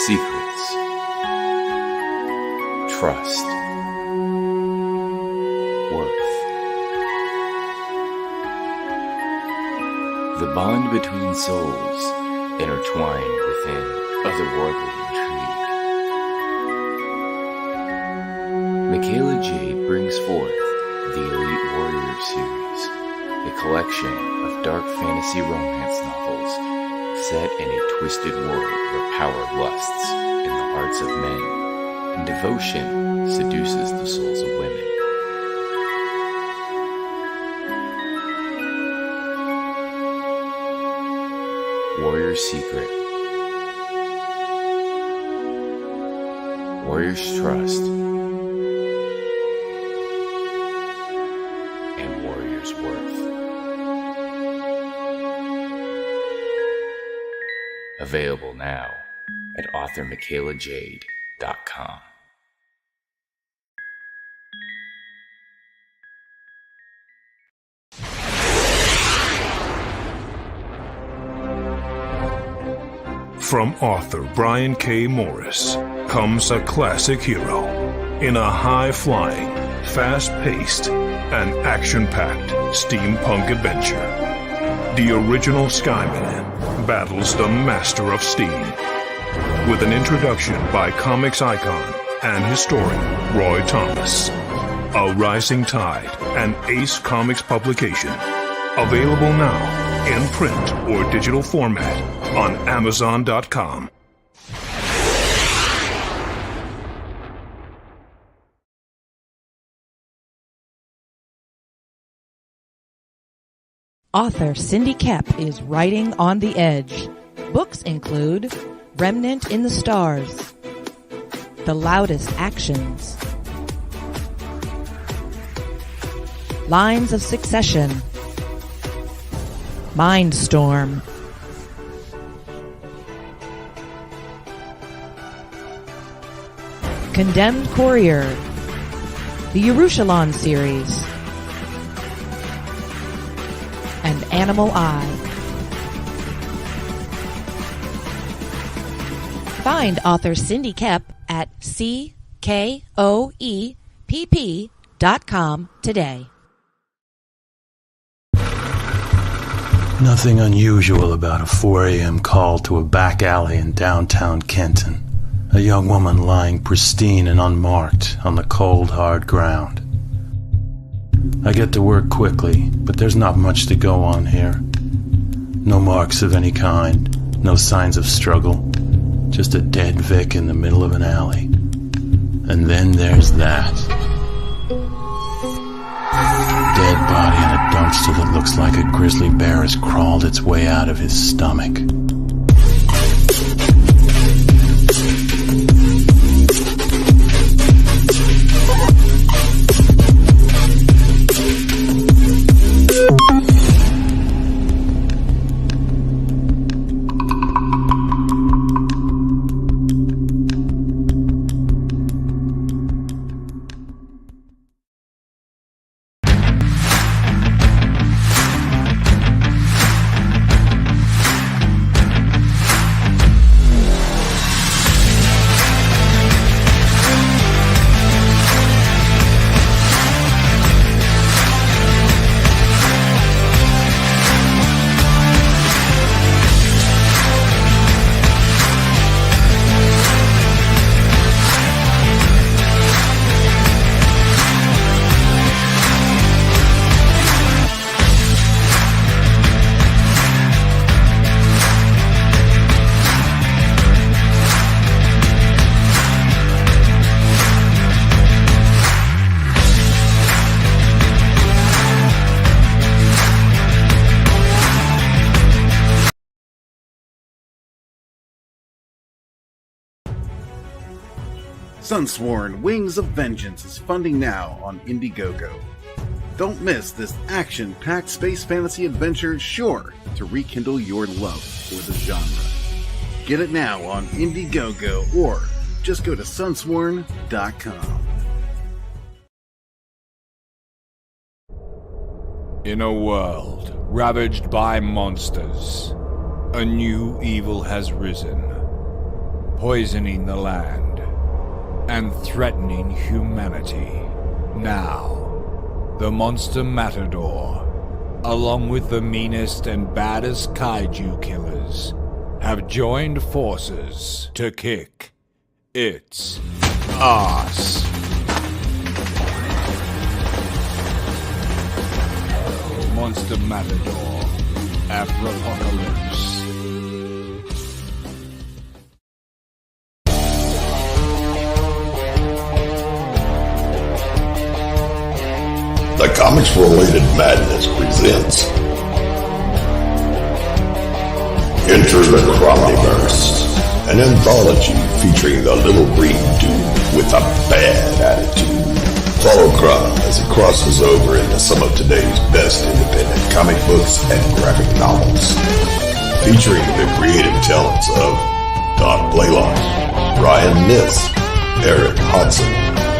secrets, trust, worth. The bond between souls intertwined within otherworldly intrigue. Michaela Jade brings forth the Elite Warrior series, a collection of dark fantasy romance novels set in a twisted world where power lusts in the hearts of men and devotion seduces the souls of women. Warrior's Secret, Warrior's Trust, and Warrior's Worth. Available now at authormichaelajade.com. From author Brian K. Morris comes a classic hero in a high-flying, fast-paced, and action-packed steampunk adventure. The original Skyman battles the Master of Steam with an introduction by comics icon and historian Roy Thomas. A Rising Tide, an Ace Comics publication. Available now in print or digital format on Amazon.com. Author Cindy Kep is writing on the edge. Books include Remnant in the Stars, The Loudest Actions, Lines of Succession, Mindstorm, Condemned Courier, the Yerushalayim series, and Animal Eye. Find author Cindy Kep at CKOEPP.com today. Nothing unusual about a 4 a.m. call to a back alley in downtown Kenton. A young woman lying pristine and unmarked on the cold, hard ground. I get to work quickly, but there's not much to go on here. No marks of any kind, no signs of struggle, just a dead Vic in the middle of an alley. And then there's that. Dead body in a dumpster that looks like a grizzly bear has crawled its way out of his stomach. Sunsworn Wings of Vengeance is funding now on Indiegogo. Don't miss this action-packed space fantasy adventure sure to rekindle your love for the genre. Get it now on Indiegogo or just go to sunsworn.com. In a world ravaged by monsters, a new evil has risen. poisoning the land, and threatening humanity. Now, the monster Matador, along with the meanest and baddest kaiju killers, have joined forces to kick its ass. Monster Matador, Afropocalypse. The Comics-Related Madness presents Enter the Cromnyverse, an anthology featuring the little green dude with a bad attitude. Follow Crom as he crosses over into some of today's best independent comic books and graphic novels, featuring the creative talents of Don Blaylock, Ryan Niss, Eric Hodson,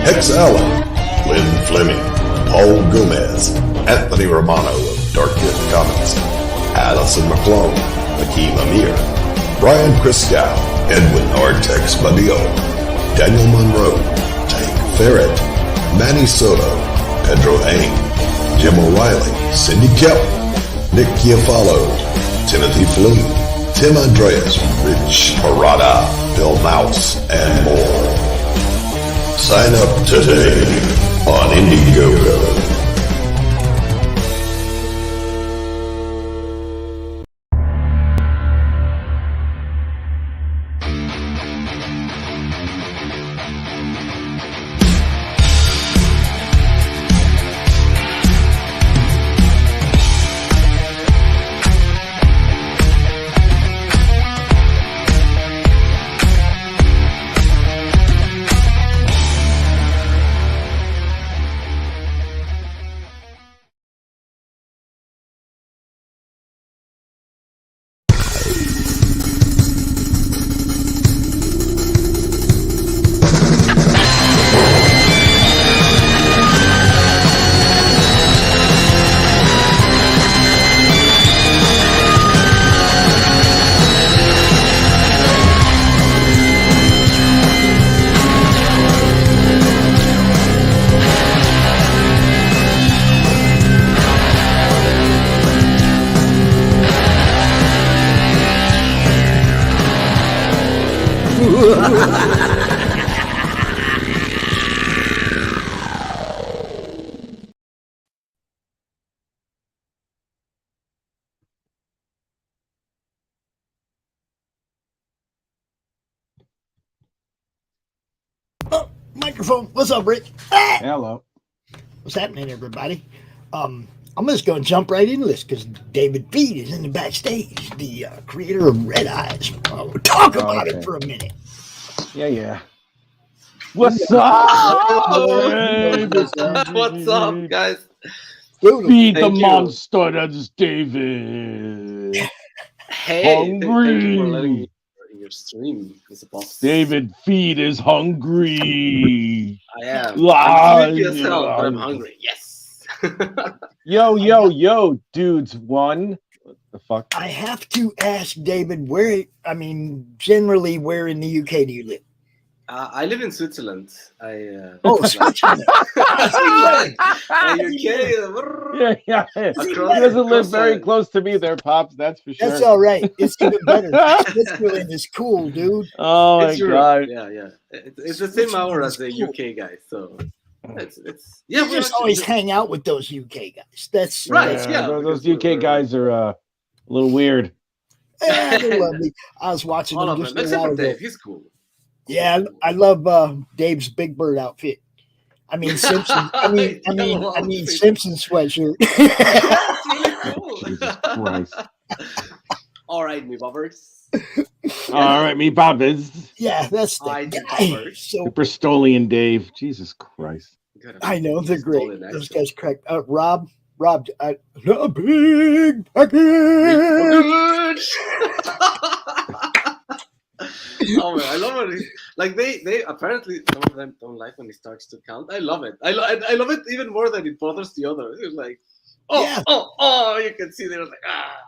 Hex Allen, Lynn Fleming, Paul Gomez, Anthony Romano of Dark Myth Comics, Allison McClone, Hakeem Amir, Brian Christgau, Edwin Artex Badillo, Daniel Monroe, Tank Ferret, Manny Soto, Pedro Hain, Jim O'Reilly, Cindy Kelp, Nick Chiafalo, Timothy Flynn, Tim Andreas, Rich Parada, Bill Mouse, and more. Sign up today on Indiegogo. Microphone. What's up, Rick? Hello. What's happening, everybody? I'm just going to jump right into this because David Feed is in the backstage, the creator of Red Eyes. We'll talk about it for a minute. Yeah. What's up? What's up, guys? Feed the monster that's David. Hey, hungry. Thank you for letting me in your stream. David Feed is hungry. I am. I'm sleepy as hell, but I'm hungry. Yes. Yo, dudes. What the fuck? I have to ask David generally, where in the UK do you live? I live in Switzerland. Switzerland. UK. Yeah. He doesn't live very close to me there, Pops. That's for sure. That's all right. It's even better. Switzerland is cool, dude. Oh my god. Yeah. It's the same hour as the UK guys, so it's we just always hang out with those UK guys. That's right. Those UK guys are a little weird. Yeah, they love me. I was watching all them of them, except for Dave. He's cool. Yeah, I love Dave's Big Bird outfit. I mean Simpson. Simpson sweatshirt. That's really cool. Jesus Christ. All right, me bobbers. All right, me bobbers. Yeah, that's the guy. Super Stolian Dave. Jesus Christ. I know they're great. Those guys crack. Rob, the big package. Oh man, I love it. Like they apparently some of them don't like when he starts to count. I love it. I love it even more than it bothers the others. It's like oh, you can see they're like, ah.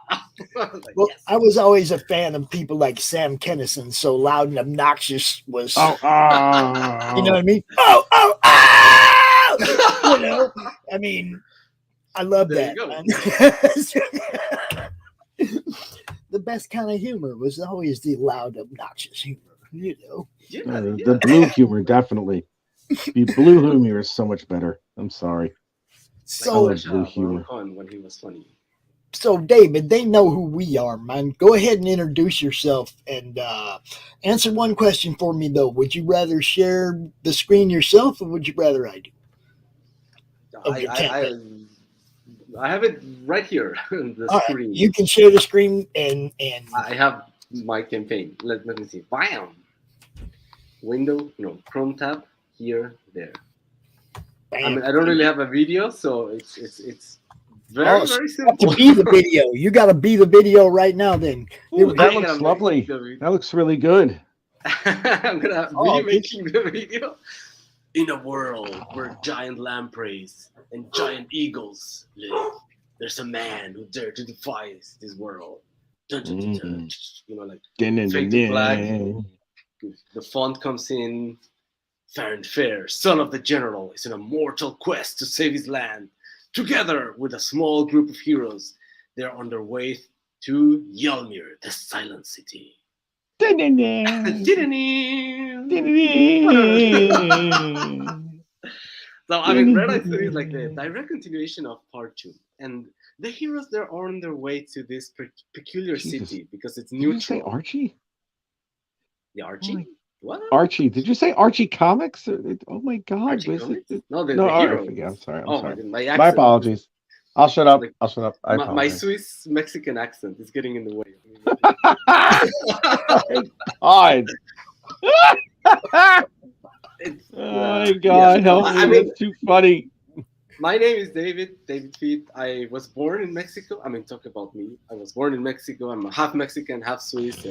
Like, Well, yes. I was always a fan of people like Sam Kinison, so loud and obnoxious was. Oh, you know what I mean? Oh! You know, I mean, I love There that. The best kind of humor was always the loud, obnoxious humor. You know, the blue humor definitely. The blue humor is so much better. I'm sorry. So I love blue humor. When he was funny. So, David, they know who we are, man. Go ahead and introduce yourself and answer one question for me, though. Would you rather share the screen yourself, or would you rather I do? I have it right here on the screen. Right. You can share the screen, and I have my campaign. Let me see. Bam! Window, Chrome tab, here, there. bam. I mean, I don't really have a video, so it's very simple. To be the video, you got to be the video right now. Then Ooh, that looks lovely. That looks really good. I'm gonna be making the video. In a world where giant lampreys and giant eagles live, there's a man who dared to defy this world. Dun, dun, dun, dun. Like fade to black. The font comes in. Fair, son of the general, is in a mortal quest to save his land. Together with a small group of heroes, they're on their way to Yelmir, the Silent City. So I mean, Red Eye City is like the direct continuation of Part 2, and the heroes they're on their way to this peculiar city because it's neutral. Did you say Archie? The Archie? What? Archie? Did you say Archie Comics? Oh my God! Archie Comics? No, the heroes. I'm sorry. I'm sorry. My apologies. I'll shut up. I'll shut up. My Swiss Mexican accent is getting in the way. God. Oh God, help me! That's too funny. My name is David Feet. I was born in Mexico. I mean, talk about me. I was born in Mexico. I'm half Mexican, half Swiss.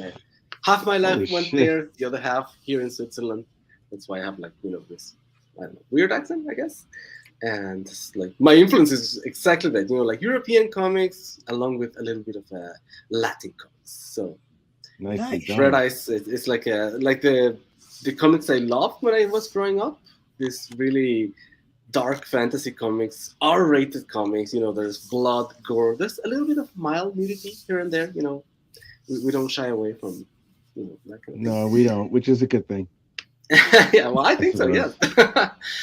Half my life went there. The other half here in Switzerland. That's why I have this weird accent, I guess. And like my influence is exactly that, like European comics along with a little bit of Latin comics. So Red Eyes is like the comics I loved when I was growing up. This really dark fantasy comics, R-rated comics. There's blood, gore. There's a little bit of mild nudity here and there. We don't shy away from that kind of No, we don't, which is a good thing. Yeah, well, I think so. Yes.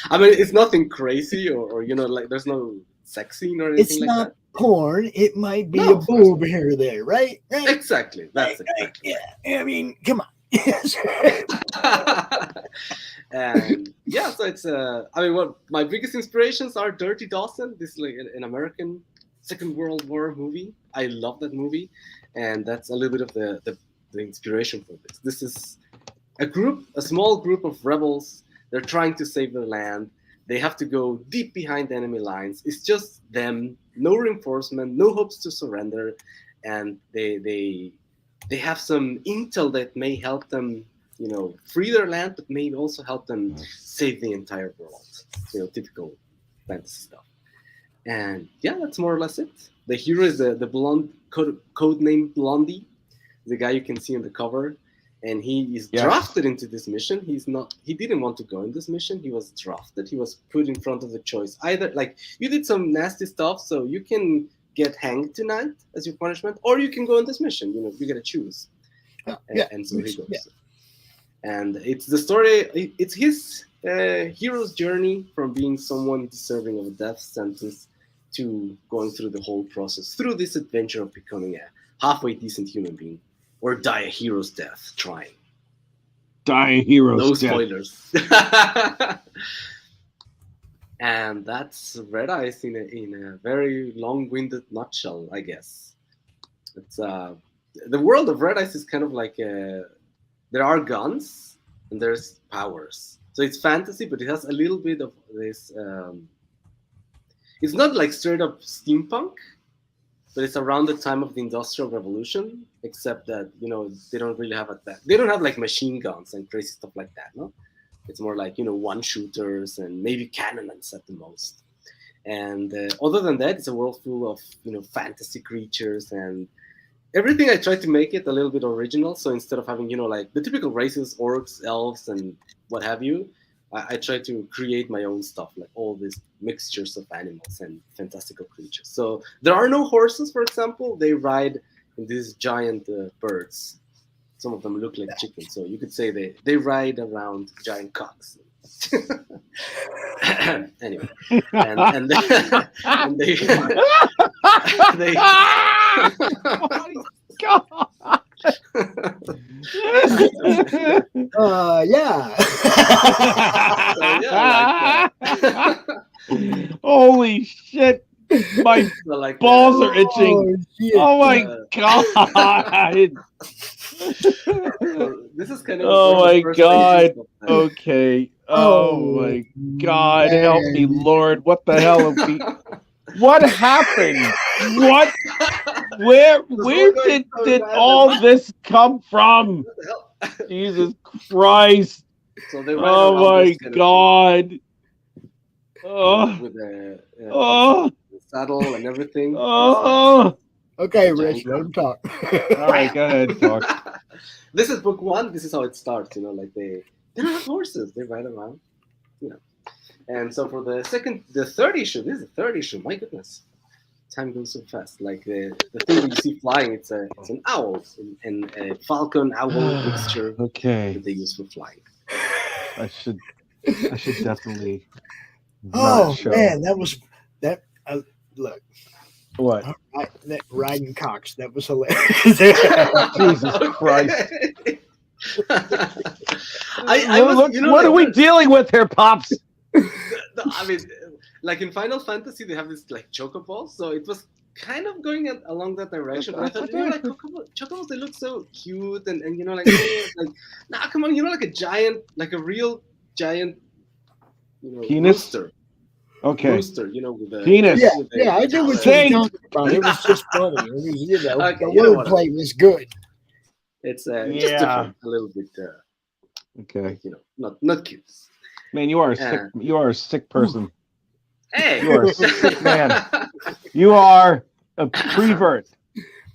I mean, it's nothing crazy, or like there's no sex scene or anything it's like not that. Porn. It might be a boob here or there, right? Exactly. That's exactly. Yeah. I mean, come on. And yeah, so it's I mean, what my biggest inspirations are Dirty Dozen. This is like an American Second World War movie. I love that movie, and that's a little bit of the inspiration for this. This is a small group of rebels. They're trying to save their land. They have to go deep behind enemy lines. It's just them, no reinforcement, no hopes to surrender, and they have some intel that may help them, free their land, but may also help them save the entire world. Typical fantasy stuff. And yeah, that's more or less it. The hero is the blonde, codename Blondie, the guy you can see on the cover. And he is drafted into this mission. He didn't want to go in this mission. He was drafted. He was put in front of the choice. Either like you did some nasty stuff, so you can get hanged tonight as your punishment, or you can go on this mission. You gotta choose. And so he goes. Yeah. And it's the story. It's his hero's journey from being someone deserving of a death sentence to going through the whole process, through this adventure of becoming a halfway decent human being. Or die a hero's death trying. Die a hero's death. No spoilers. And that's Red Eyes in a very long-winded nutshell, I guess. It's the world of Red Eyes is kind of like there are guns and there's powers. So it's fantasy, but it has a little bit of this. It's not like straight up steampunk. But it's around the time of the Industrial Revolution, except that they don't really have they don't have like machine guns and crazy stuff like that. No, it's more like one shooters and maybe cannons at the most. And other than that, it's a world full of fantasy creatures and everything. I tried to make it a little bit original. So instead of having like the typical races, orcs, elves, and what have you, I tried to create my own stuff, like all these mixtures of animals and fantastical creatures. So there are no horses, for example. They ride in these giant birds. Some of them look like chickens, so you could say they ride around giant cocks. Anyway, and they God. Yeah. Holy shit. My balls are itching. Oh my God. This is kind of oh my God. Okay. Oh my God. man. Help me, Lord. What the hell have we... What happened? What? Where did all this come from? Jesus Christ. So they oh my God. Oh. With the saddle and everything. Oh. Okay, Rich, let him talk. All right, go ahead, talk. This is book one. This is how it starts. Like they don't have horses. They ride around. And so for the third issue, this is the third issue. My goodness, time goes so fast. Like the thing that you see flying, it's an owl and a falcon owl mixture. Okay. That they use for flying. I should definitely. Oh man, that was that. Look. What? That riding cocks. That was hilarious. Jesus Christ. What are we dealing with here, Pops? I mean, like in Final Fantasy, they have this like chocobos, so it was kind of going along that direction. But I thought, like chocobos, they look so cute, and like nah, come on, like a giant, like a real giant, penis. Rooster. Okay. Rooster, with the penis. Yeah, I do what you're talking about. It was just funny. The wordplay was good. It's just different, a little bit. Okay. Not cute. Man, you are a sick person. Hey, you are a sick man. You are a prevert,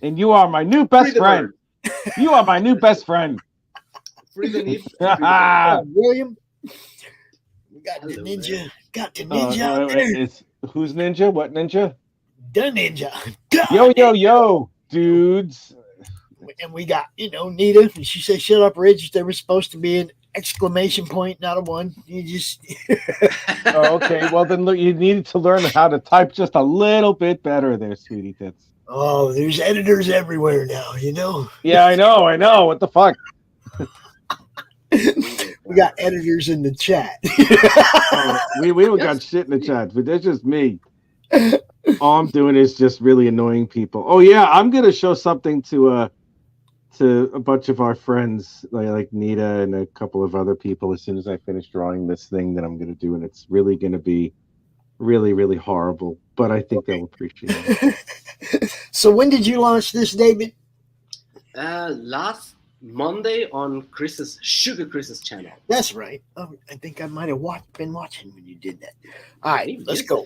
and you are my new best friend. You are my new best friend. William, we got the ninja. Got the ninja out there. Who's ninja? What ninja? The ninja. Yo, dudes. And we got, Nita. And she said, "Shut up, Rich." There was supposed to be an exclamation point, not a one. You just. Oh, okay. Well, then look, you needed to learn how to type just a little bit better there, sweetie tits. Oh, there's editors everywhere now, Yeah, I know. What the fuck? We got editors in the chat. We don't got shit in the chat, but that's just me. All I'm doing is just really annoying people. Oh yeah, I'm gonna show something to a bunch of our friends, like Nita and a couple of other people, as soon as I finish drawing this thing that I'm gonna do, and it's really gonna be really, really horrible. But I think they'll appreciate it. So when did you launch this, David? Last Monday on Sugar Chris's channel. That's right. I think I might have been watching when you did that. All right, let's go.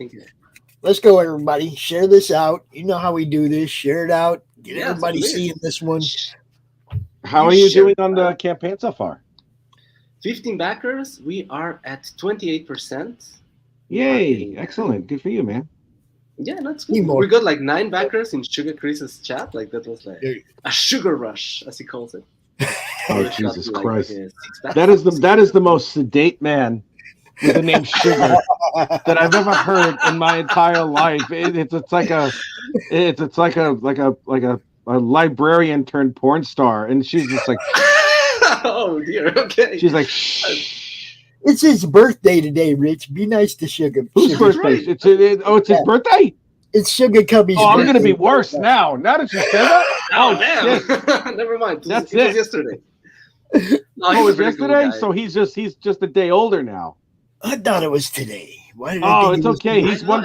Let's go, everybody. Share this out. You know how we do this. Share it out. Get everybody seeing this one. How are you doing on the campaign so far? 15 backers. We are at 28%. Yay! Excellent. Good for you, man. Yeah, that's good. We got like 9 backers in Sugar Chris's chat. Like that was like a sugar rush, as he calls it. Oh Jesus Christ! That is the most sedate man with the name Sugar that I've ever heard in my entire life. It's like a librarian turned porn star, and she's just like, oh dear. Okay. She's like, shh. It's his birthday today, Rich. Be nice to Sugar. Whose birthday? Right. It's his birthday? It's Sugar Cubby's birthday. I'm going to be worse now. Now that you said that? Oh, damn. Never mind. It was yesterday. No, it was yesterday? So he's just a day older now. I thought it was today. Why did it's okay. He's one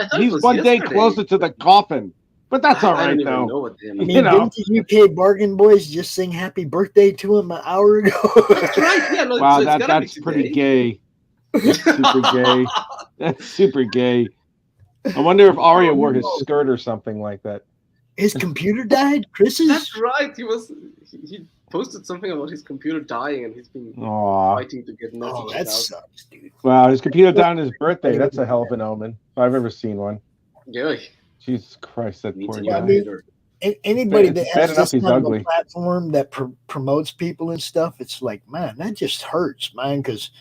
day closer to the coffin. But that's all right, though. Didn't the UK Bargain Boys just sing happy birthday to him an hour ago? That's right. Yeah, wow, that's pretty gay. That's super gay. That's super gay. I wonder if Arya wore his skirt or something like that. His computer died. Chris's. That's right. He posted something about his computer dying, and he's been fighting to get messages that out. sucks, dude. Wow, his computer died on his birthday. That's a hell of an omen. If I've ever seen one. Yeah. Jesus Christ, that poor a guy. Anybody that bad has enough this he's kind of ugly. a platform that promotes people and stuff, it's like, man, that just hurts, man, because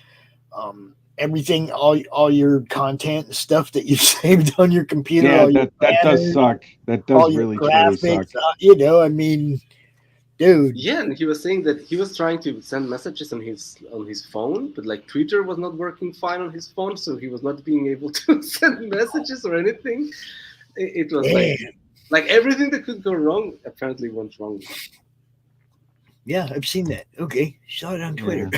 everything, all your content and stuff that you've saved on your computer, Yeah, that does suck. That does really truly suck. I mean, dude. Yeah, and he was saying that he was trying to send messages on his phone, but like Twitter was not working fine on his phone, so he was not being able to send messages or anything. It was like everything that could go wrong apparently went wrong. Yeah, I've seen that. Okay, saw it on Twitter.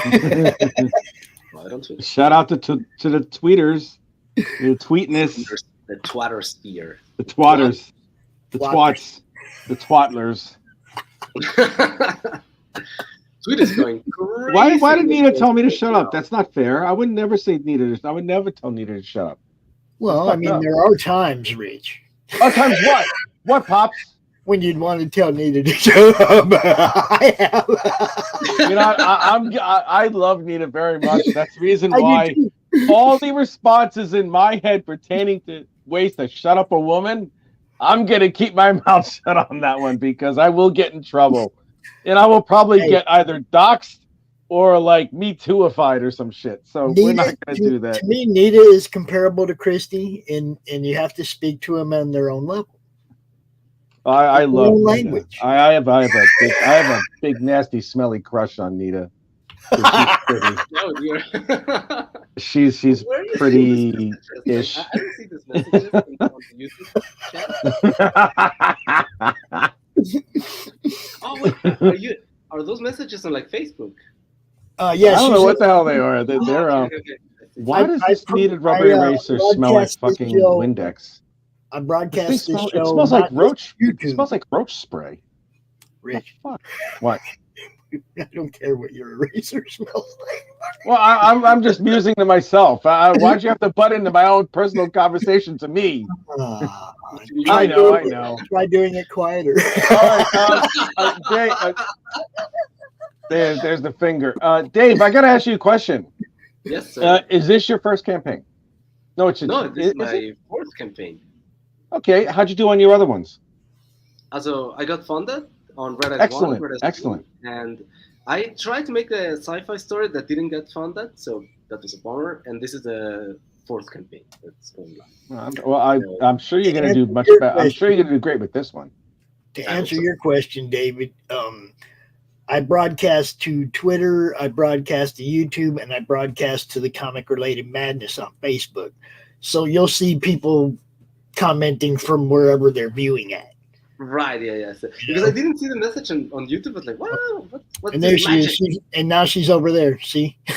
Shout out to the tweeters, the tweetness, the twatter sphere, the twatters, the twats, the twatlers. Tweet is going crazy. Why did Nita tell me to shut up? That's not fair. I would never say Nita. I would never tell Nita to shut up. Well, I mean, there are times, Rich. Times what? What, Pops? When you'd want to tell Nita to shut up. I love Nita very much. That's the reason why all the responses in my head pertaining to ways to shut up a woman, I'm going to keep my mouth shut on that one because I will get in trouble. And I will probably get either doxxed or like Me Too-ified or some shit. So we're not going to do that. To me, Nita is comparable to Christy, and you have to speak to them on their own level. I love language. I have a big nasty smelly crush on Nita. She's pretty-ish. I didn't see this message on the YouTube chat. Oh wait, are those messages on like Facebook? Yeah, I don't know what the hell they are. They're Why does this kneaded rubber eraser smell like fucking Windex? I broadcast this show. It smells like roach. It smells like roach spray. Rich, what? I don't care what your eraser smells like. Well, I'm just musing to myself. Why'd you have to butt into my own personal conversation to me? I know. Try doing it quieter. All right, there's the finger. Dave, I gotta ask you a question. Yes, sir. Is this your first campaign? No, this is my fourth campaign. Okay, how'd you do on your other ones? So I got funded on Red Eyes Excellent, 1, Red Eyes excellent. 2, and I tried to make a sci-fi story that didn't get funded, so that was a bummer. And this is the fourth campaign that's going on. Well, I'm sure you're going to do much better. I'm sure you're going to do great with this one. To answer your question, David, I broadcast to Twitter, I broadcast to YouTube, and I broadcast to the comic-related madness on Facebook. So you'll see people commenting from wherever they're viewing at. Right, yeah. So, because I didn't see the message on YouTube, but like, wow, what's and there she is. And now she's over there. See? I'm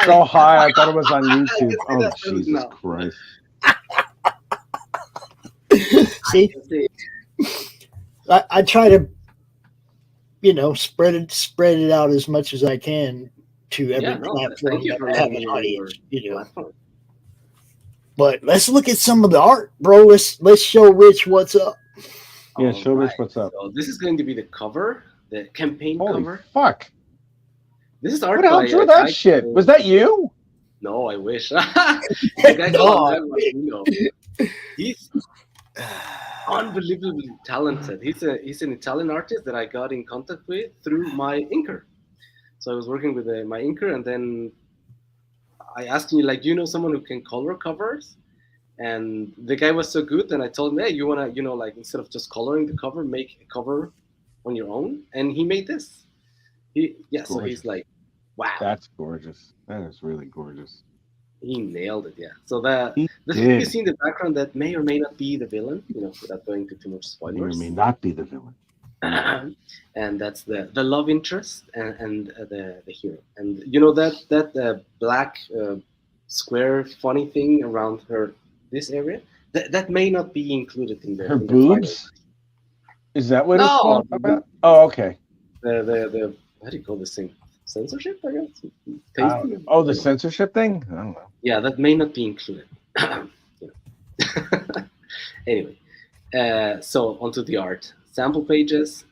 so high, I thought it was on YouTube. Oh, Jesus Christ. See? I try to, spread it out as much as I can to every platform that have an audience. But let's look at some of the art, bro. Let's show Rich what's up. Yeah, show Rich what's up. So this is going to be the cover, the campaign cover. Fuck. This is art. Who the hell drew that shit? Was that you? No, I wish. He's unbelievably talented. He's an Italian artist that I got in contact with through my inker. So I was working with my inker, and then I asked him, like, someone who can color covers? And the guy was so good, and I told him, hey, you want to, like, instead of just coloring the cover, make a cover on your own. And he made this. So he's like, wow. That's gorgeous. That is really gorgeous. He nailed it, yeah. So the thing you see in the background that may or may not be the villain, without going into too much spoilers. May or may not be the villain. And that's the love interest and the hero. And that black square funny thing around this area that may not be included in her boobs. Is that what it's about? Oh, okay. The how do you call this thing? Censorship, I guess. The censorship thing. I don't know. Yeah, that may not be included. Anyway, so onto the art. Sample pages.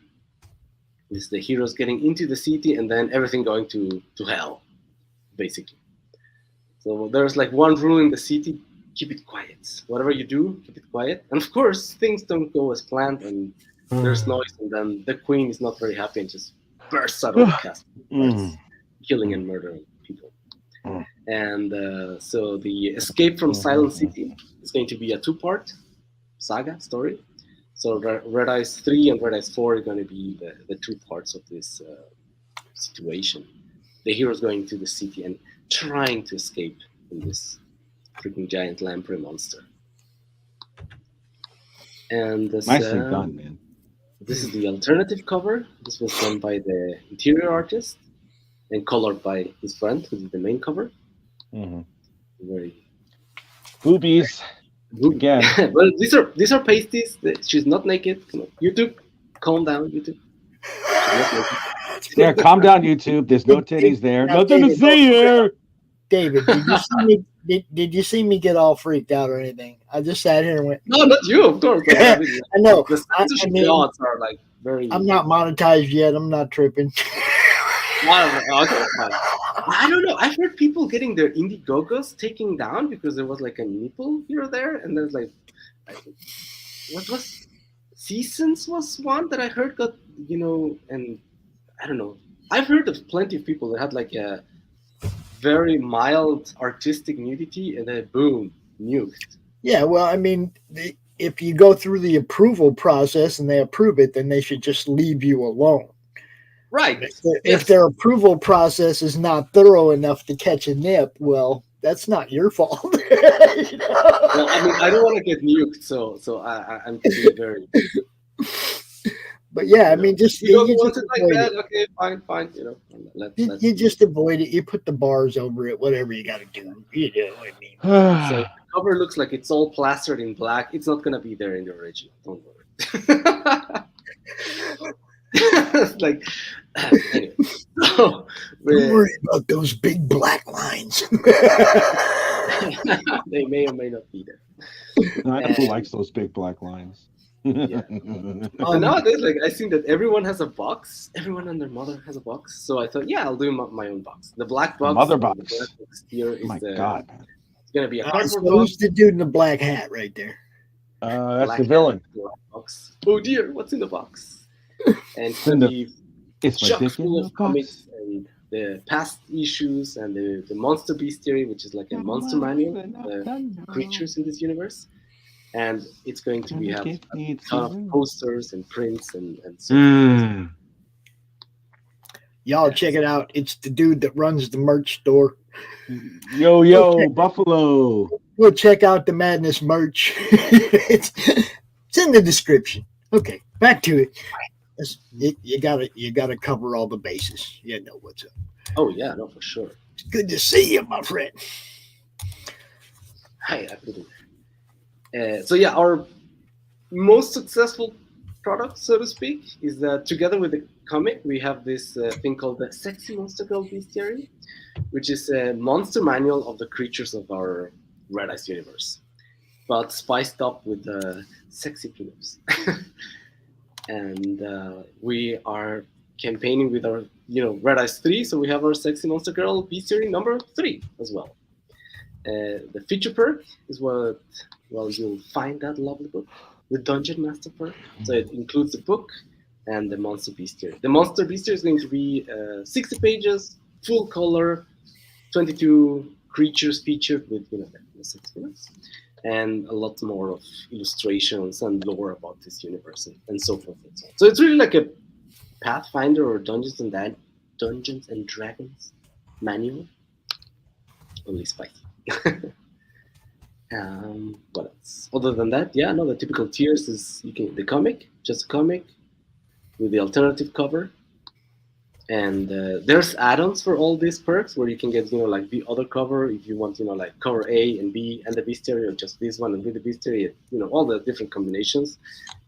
This is the heroes getting into the city and then everything going to hell, basically. So there's like one rule in the city: keep it quiet. Whatever you do, keep it quiet. And of course, things don't go as planned, and there's noise, and then the queen is not very happy and just bursts out of the castle, starts killing and murdering people. And so the escape from Silent City is going to be a two-part saga story. So Red Eyes 3 and Red Eyes 4 are going to be the two parts of this situation. The heroes going to the city and trying to escape from this freaking giant lamprey monster. And this, nicely done, man. This is the alternative cover. This was done by the interior artist and colored by his friend, who did the main cover. Very boobies. Again. Well, these are pasties. She's not naked. Come on, YouTube, calm down, YouTube. Yeah, calm down, YouTube. There's no titties there. Now, Nothing David, to see here. David, did you see me? Did you see me get all freaked out or anything? I just sat here and went. No, not you, of course. I know. The censorship laws are like very. I'm not monetized yet. I'm not tripping. I don't know. I've heard people getting their Indiegogos taken down because there was like a nipple here or there, and there's like, what was Seasons was one that I heard got, and I don't know. I've heard of plenty of people that had like a very mild artistic nudity, and then boom, nuked. Yeah, well, I mean, if you go through the approval process and they approve it, then they should just leave you alone. Right. If their approval process is not thorough enough to catch a nip, well, that's not your fault. Well, I mean, I don't want to get nuked, so I'm being very. But yeah, I mean, just you don't want it like that. Okay, fine. You just avoid it. You put the bars over it. Whatever you got to do. You know what I mean. So the cover looks like it's all plastered in black. It's not gonna be there in the original. Don't worry. Like, anyway. So, don't worry about those big black lines. They may or may not be there. Who likes those big black lines? Yeah. So nowadays, like, I think that everyone has a box. Everyone and their mother has a box. So I thought, yeah, I'll do my own box. The black box. Mother box. The black box here is God. It's gonna be a cardboard So box. who's the dude in the black hat right there? That's Black the villain. Box. Oh dear, what's in the box? And it's gonna be chock full of comics and the past issues and the Monster Bestiary, which is like a monster manual, the creatures in this universe. And it's going to be have a ton of posters and prints and so forth. Y'all check it out. It's the dude that runs the merch store. Yo, Buffalo. Go check out the Madness merch. It's in the description. Okay, back to it. You gotta cover all the bases. You know what's up. Oh yeah, no, for sure. It's good to see you, my friend. Hi, so yeah, our most successful product, so to speak, is that together with the comic, we have this thing called the Sexy Monster Girl Bestiary, which is a monster manual of the creatures of our Red Eyes universe, but spiced up with sexy pinups. And we are campaigning with our, Red Eyes 3, so we have our Sexy Monster Girl Bestiary number 3 as well. The feature perk is what, you'll find that lovely book, the Dungeon Master perk. So it includes the book and the Monster Bestiary. The Monster Bestiary is going to be 60 pages, full color, 22 creatures featured with, the 6 minutes. And a lot more of illustrations and lore about this universe and so forth and so on. So it's really like a Pathfinder or Dungeons and Dragons manual, only spicy. What else? Other than that, the typical tiers is the comic, just a comic with the alternative cover. And there's add-ons for all these perks where you can get, like the other cover if you want, like cover A and B and the bestiary, or just this one and with the bestiary, all the different combinations.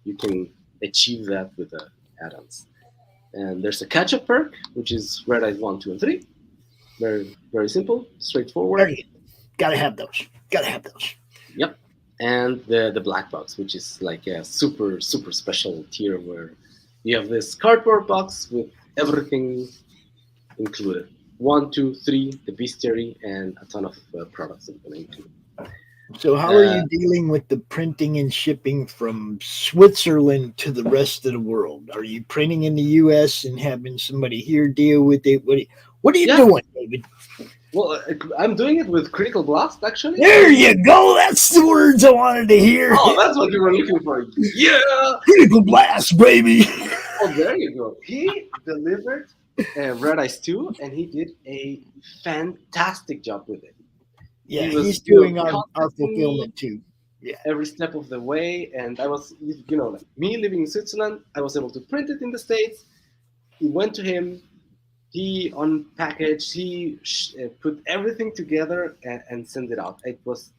You can achieve that with the add-ons. And there's a catch-up perk, which is Red Eyes 1, 2, and 3. Very, very simple, straightforward. Gotta have those. Yep. And the black box, which is like a super special tier where you have this cardboard box with everything included. 1, 2, 3, the bestiary, and a ton of products that we're going to include. So how are you dealing with the printing and shipping from Switzerland to the rest of the world? Are you printing in the U.S. and having somebody here deal with it? What are you doing, David? Well, I'm doing it with Critical Blast, actually. There you go. That's the words I wanted to hear. Oh, that's what you were looking for. Yeah! Critical Blast, baby. Oh, there you go. He delivered Red Ice 2, and he did a fantastic job with it. Yeah, he's doing our fulfillment too. Yeah, every step of the way. And I was, like me living in Switzerland, I was able to print it in the States. It went to him. He unpackaged. He put everything together and sent it out. It was.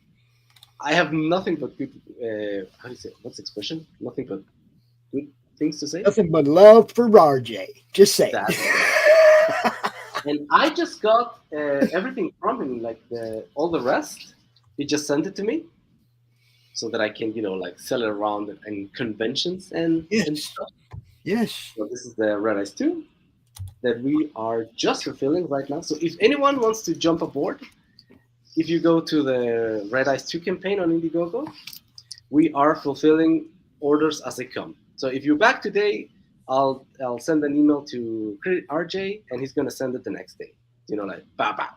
I have nothing but good. How do you say? What's the expression? Nothing but good things to say. Nothing but love for RJ. Just say. And I just got everything from him, like all the rest. He just sent it to me, so that I can, sell it around in conventions and stuff. Yes. So this is the Red Ice 2 that we are just fulfilling right now. So if anyone wants to jump aboard, if you go to the Red Ice 2 campaign on Indiegogo, we are fulfilling orders as they come. So if you're back today, I'll send an email to RJ, and he's gonna send it the next day. Bah.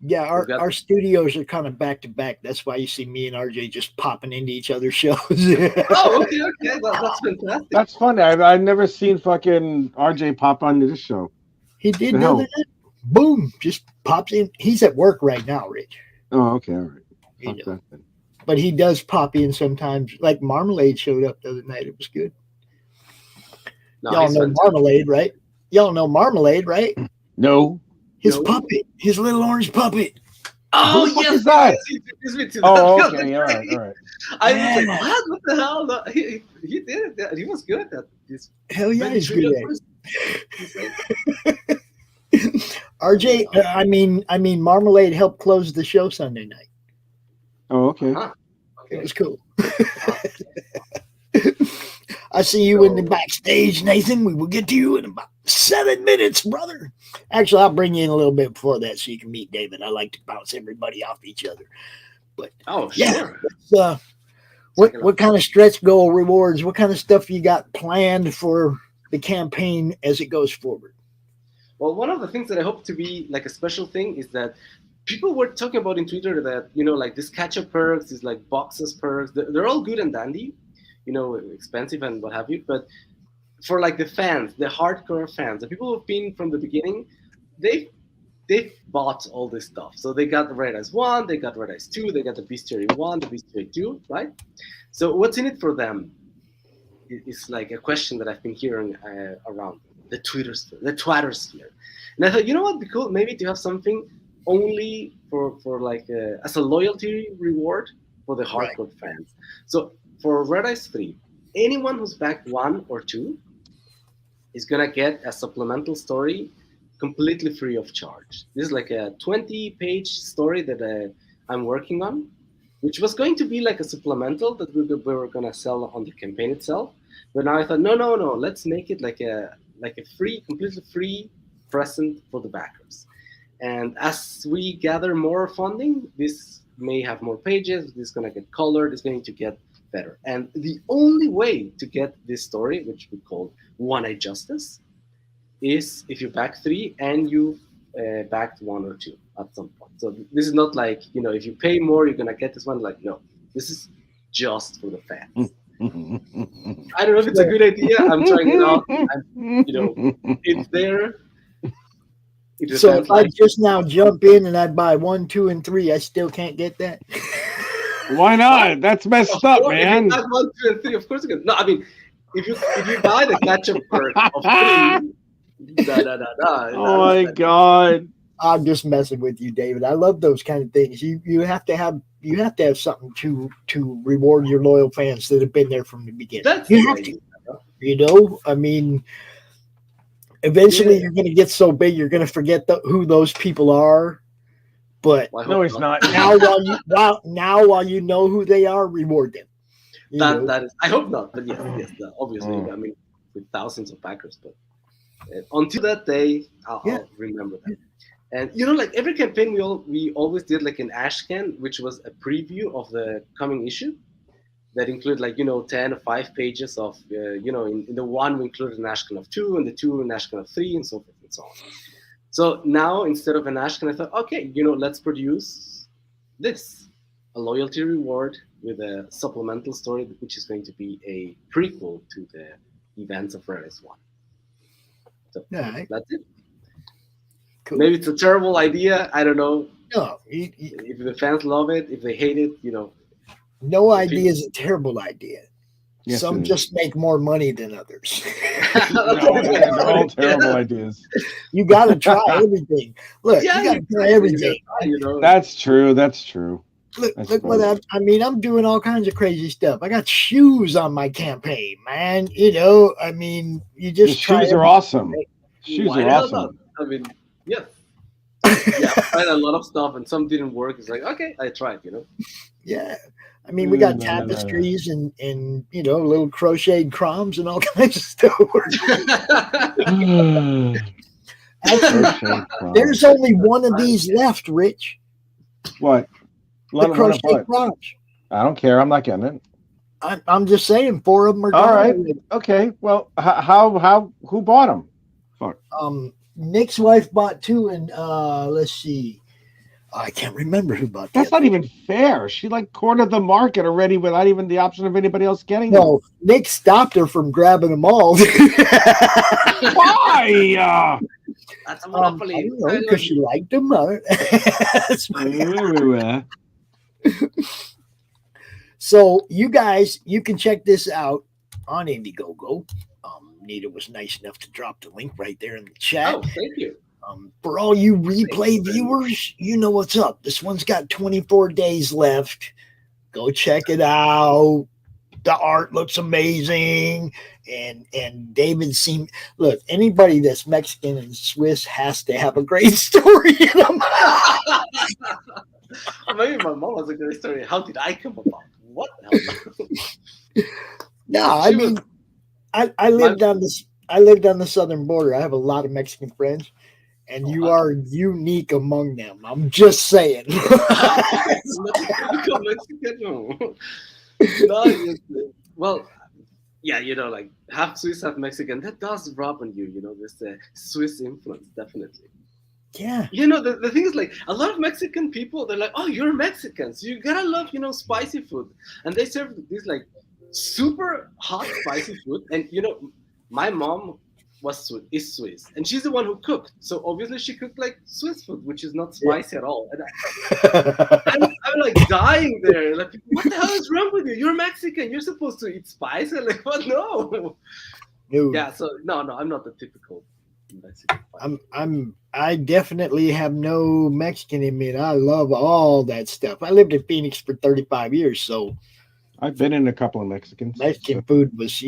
Yeah, our studios are kind of back to back. That's why you see me and RJ just popping into each other's shows. Oh, okay, that's fantastic. That's funny. I've never seen fucking RJ pop onto this show. He did the other day. Boom, just pops in. He's at work right now, Rich. Oh, okay, all right. But he does pop in sometimes. Like Marmalade showed up the other night. It was good. No, Y'all know Marmalade, right? Y'all know Marmalade, right? No. His puppet, his little orange puppet. Oh, yes, is that? Oh, okay, all right. I was like, what the hell? No, he did it. He was good at this. Hell yeah, he's good at it. RJ, I mean, Marmalade helped close the show Sunday night. Oh, okay. It was cool. I see you in the backstage, Nathan. We will get to you in about 7 minutes, brother. Actually, I'll bring you in a little bit before that so you can meet David. I like to bounce everybody off each other. But sure. What kind of stretch goal rewards? What kind of stuff you got planned for the campaign as it goes forward? Well, one of the things that I hope to be like a special thing is that people were talking about in Twitter that, like this catch-up perks, these like boxes perks, they're all good and dandy, expensive and what have you. But for like the fans, the hardcore fans, the people who've been from the beginning, they've bought all this stuff. So they got the Red Ice 1, they got Red Ice 2, they got the Bestiary 1, the Bestiary 2, right? So what's in it for them is like a question that I've been hearing around the Twitter sphere. And I thought, what'd be cool? Maybe to have something only for like as a loyalty reward for the hardcore fans. So for Red Ice 3, anyone who's backed 1 or 2 is gonna get a supplemental story completely free of charge. This is like a 20-page story that I'm working on, which was going to be like a supplemental that we were gonna sell on the campaign itself. But now I thought, no, let's make it like a free, completely free present for the backers. And as we gather more funding, this may have more pages. This is gonna get colored. It's going to get better. And the only way to get this story, which we call One-Eye Justice, is if you back 3 and you backed 1 or 2 at some point. So this is not like, if you pay more, you're going to get this one. Like, no, this is just for the fans. I don't know if it's a good idea. I'm trying it out. It's there. So if I just now jump in and I buy 1, 2, and 3, I still can't get that? Why not? That's messed up, man. 1, 2, and 3, of course you can. No, I mean, if you buy the catch-up perk of 3, oh my God. I'm just messing with you, David. I love those kind of things. You have to have something to reward your loyal fans that have been there from the beginning. You have to. I mean, eventually you're going to get so big you're going to forget who those people are. But Well, I No, hope he's not. while you know who they are, reward them. You know? That is. I hope not. But yes, obviously. Mm. I mean, with thousands of backers, but until that day, I'll remember that. And like every campaign, we always did like an Ashcan, which was a preview of the coming issue. That include 10 or 5 pages of in the one we included an Ashcan of 2, and the 2 an Ashcan of 3, and so forth and so on. So now instead of an Ashcan, I thought, okay, let's produce this, a loyalty reward with a supplemental story, which is going to be a prequel to the events of Redis 1. So that's it. Cool. Maybe it's a terrible idea. I don't know. No, if the fans love it, if they hate it, no idea is a terrible idea. Yes, Some just make more money than others. They're all terrible ideas. You got to try everything. Look, you got to try everything. That's true. That's true. Look what I'm doing all kinds of crazy stuff. I got shoes on my campaign, man. You just try shoes are awesome. Shoes are awesome. I mean, yeah, I tried a lot of stuff, and some didn't work. It's like, okay, I tried. Yeah. We got tapestries and little crocheted croms and all kinds of stuff. Actually, there's only one of these left, Rich. What? The crochet croms. I don't care. I'm not getting it. I'm just saying, 4 of them are gone. All right. Okay. Well, who bought them? Fuck. Nick's wife bought 2, and let's see. I can't remember who bought that. That's not even fair. She cornered the market already without even the option of anybody else getting them. No, Nick stopped her from grabbing them all. Why? That's a monopoly. I don't know, because she liked them. So you guys, you can check this out on Indiegogo. Nita was nice enough to drop the link right there in the chat. Oh, thank you. For all you replay viewers, you know what's up. This one's got 24 days left. Go check it out. The art looks amazing. And David seemed, look, anybody that's Mexican and Swiss has to have a great story in them. Maybe my mom has a great story. How did I come about? What the hell? No, I lived on the southern border. I have a lot of Mexican friends. And you are unique among them. I'm just saying. Well, yeah, half Swiss, half Mexican. That does rub on you, this Swiss influence, definitely. Yeah. The thing is, a lot of Mexican people, they're like, oh, you're Mexican, so you gotta love, spicy food. And they serve this, super hot, spicy food. And, my mom is Swiss, and she's the one who cooked. So obviously she cooked Swiss food, which is not spicy at all. And I'm dying there. What the hell is wrong with you? You're Mexican. You're supposed to eat spice. I'm like, what? No. Yeah. So no, I'm not the typical Mexican. I definitely have no Mexican in me, and I love all that stuff. I lived in Phoenix for 35 years, so I've been in a couple of Mexicans. Mexican food was,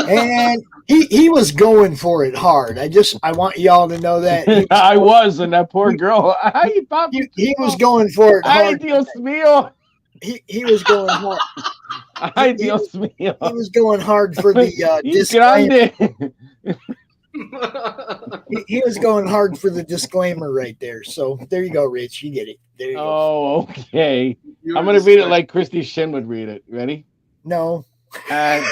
And he was going for it hard. I want y'all to know that. I was, and that poor girl. He was going for it hard. Ay, Dios mío. He was going hard. Ay, Dios mío. He was going hard for the disclaimer. He was going hard for the disclaimer right there. So there you go, Rich. You get it. There you go. Oh, okay. I'm going to read it like Christy Shin would read it. Ready? No. I'll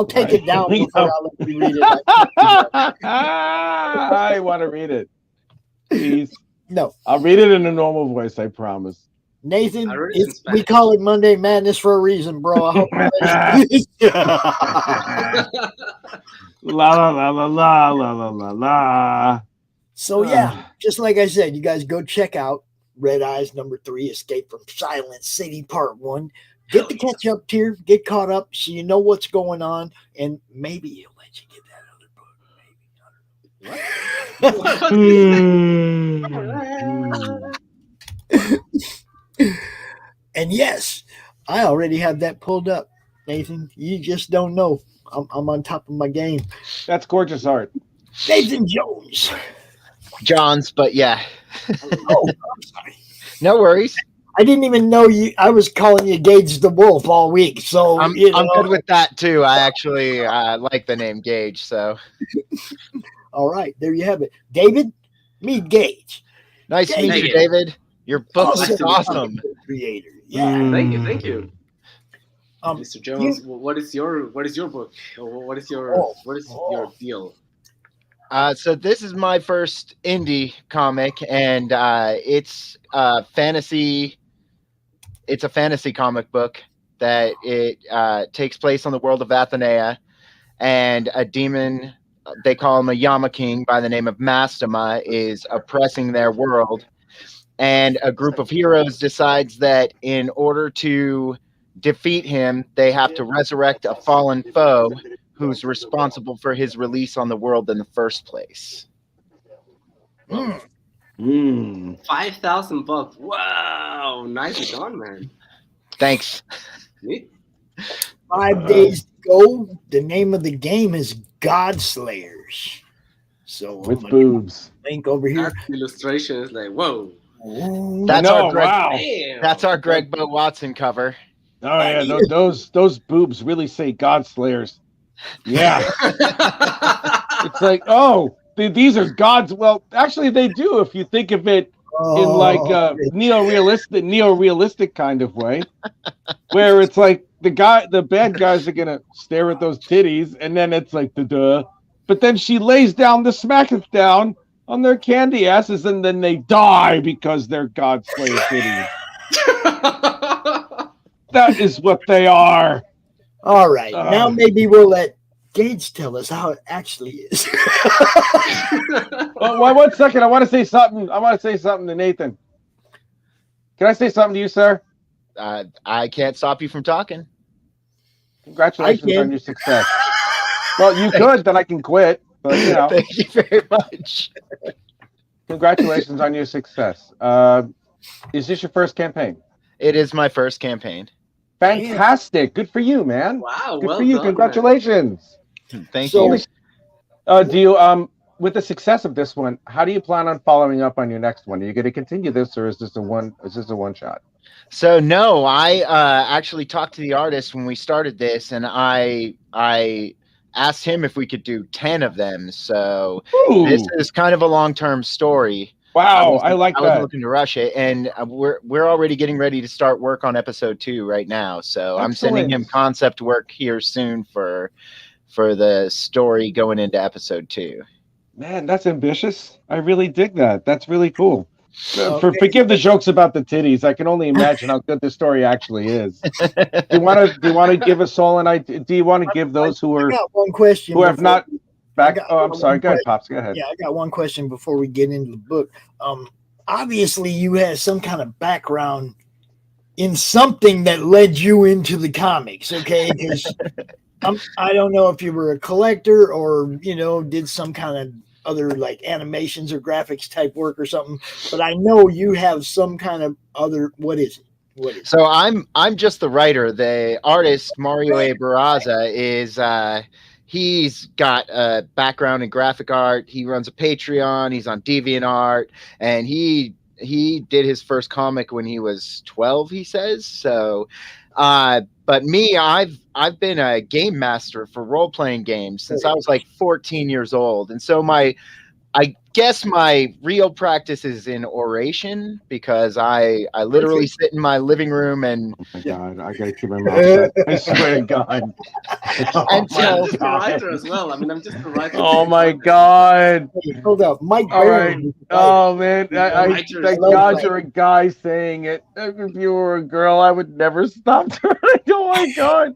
take it down before I let you read it. I want to read it. Please. No. I'll read it in a normal voice, I promise. Nathan, we call it Monday Madness for a reason, bro. I hope la la la la la la la la. So yeah, just like I said, you guys go check out Red Eyes #3, Escape from Silent City Part 1. Get the catch up tier, get caught up so you know what's going on, and maybe he'll let you get that other book. Maybe. And yes, I already have that pulled up, Nathan. You just don't know. I'm on top of my game. That's gorgeous art. Nathan Jones. John's, but yeah. Oh, I'm sorry. No worries. I didn't even know you. I was calling you Gage the Wolf all week. So I'm good with that too. I actually like the name Gage. So. All right, there you have it. David, meet Gage. Nice to meet you, David. Your book is awesome. Creator. Yeah. Thank you. Mr. Jones, what is your book? What is your deal? So this is my first indie comic, and it's fantasy. It's a fantasy comic book that it takes place on the world of Athenea, and a demon, they call him a Yama King by the name of Mastema, is oppressing their world. And a group of heroes decides that in order to defeat him, they have to resurrect a fallen foe who's responsible for his release on the world in the first place. 5,000 bucks. Wow, nicely done, man. Thanks. 5 days to go. The name of the game is Godslayers. So with boobs. Link over here. That illustration is like, whoa. That's our Greg. Wow. That's our Greg Bo Watson cover. Oh yeah, those boobs really say Godslayers. Yeah. It's like, oh, these are gods. Well, actually, they do if you think of it in like a neo-realistic kind of way, where it's like the bad guys are gonna stare at those titties, and then it's like duh. But then she lays down the smackdown on their candy asses, and then they die because they're Godslayer titties. That is what they are. All right. Now maybe we'll let Gage tell us how it actually is. Well, 1 second. I want to say something. To Nathan. Can I say something to you, sir? I can't stop you from talking. Congratulations on your success. Well, you could, then I can quit. But, you know. Thank you very much. Congratulations on your success. Is this your first campaign? It is my first campaign. Fantastic. Good for you, man. Wow. Good for you. Done, congratulations. Man. Thank you. Do you with the success of this one, how do you plan on following up on your next one? Are you going to continue this, or is this a one shot? So no, I actually talked to the artist when we started this, and I asked him if we could do 10 of them. So this is kind of a long-term story. Wow, I like that. I was looking to rush it, and we're already getting ready to start work on episode 2 right now. So excellent. I'm sending him concept work here soon for the story going into episode 2. Man, that's ambitious. I really dig that. That's really cool. Forgive the jokes about the titties. I can only imagine how good the story actually is. Do you want to give us all an idea? Do you want to give those who are one question who have not back? I'm sorry. Go ahead, Pops. Go ahead. Yeah, I got one question before we get into the book. Obviously, you had some kind of background in something that led you into the comics, okay? Because I don't know if you were a collector or did some kind of other like animations or graphics type work or something, but I know you have some kind of other. What is it? So I'm just the writer. The artist Mario A. Barraza is he's got a background in graphic art. He runs a Patreon. He's on DeviantArt, and he did his first comic when he was 12. He says so. But me, I've been a game master for role-playing games since I was like 14 years old. And so I guess my real practice is in oration, because I literally sit in my living room and oh my God, I gotta keep my mouth shut. I swear to God. And I'm just a writer as well. I mean, I'm just a writer. Oh my God. Hold up, Mike. All right. Oh man, I thank God you're a guy saying it. If you were a girl, I would never stop doing it. Oh my God.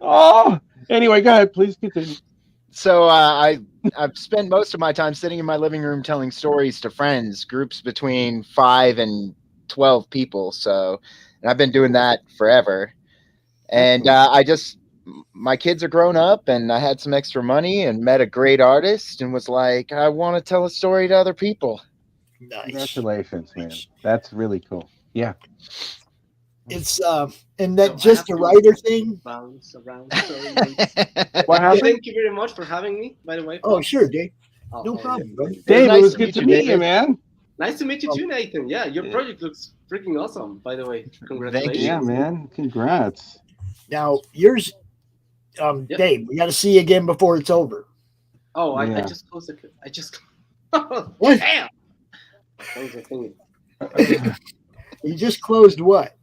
Oh. Anyway, go ahead. Please continue. So I've spent most of my time sitting in my living room telling stories to friends, groups between 5 and 12 people. So, and I've been doing that forever. And my kids are grown up, and I had some extra money and met a great artist and was like, I want to tell a story to other people. Nice. Congratulations, man. That's really cool. Yeah. It's and that just a writer thing. Bounce around. What happened? Thank you very much for having me. By the way. Oh, sure, Dave. Oh, No problem, yeah. brother. Dave, nice it was to good meet to you, meet you, David. man. Nice to meet you too, Nathan. Yeah, your project looks freaking awesome. By the way, congratulations. Yeah, man. Congrats. Now yours, Yep. Dave. We got to see you again before it's over. Oh, I Yeah. just closed the. I just. What? Damn. That was the thing. You just closed what?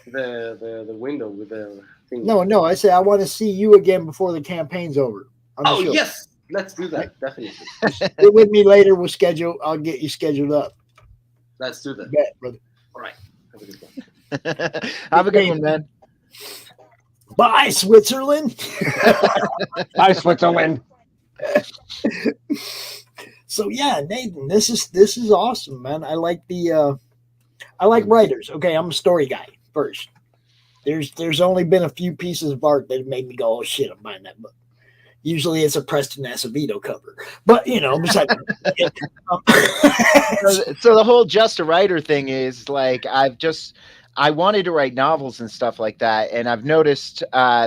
The window with the thing. No. I say I want to see you again before the campaign's over. On the Oh show. yes, let's do that. Definitely. Get with me later. We'll schedule. I'll get you scheduled up. Let's do that. Bet, brother. All right. Have a good one. Have a good one, man. Bye, Switzerland. Hi, Switzerland. So yeah, Nathan, this is awesome, man. I like writers. Okay, I'm a story guy first. There's only been a few pieces of art that have made me go, oh shit, I'm buying that book. Usually it's a Preston Acevedo cover, but besides. So the whole just a writer thing is like I wanted to write novels and stuff like that, and I've noticed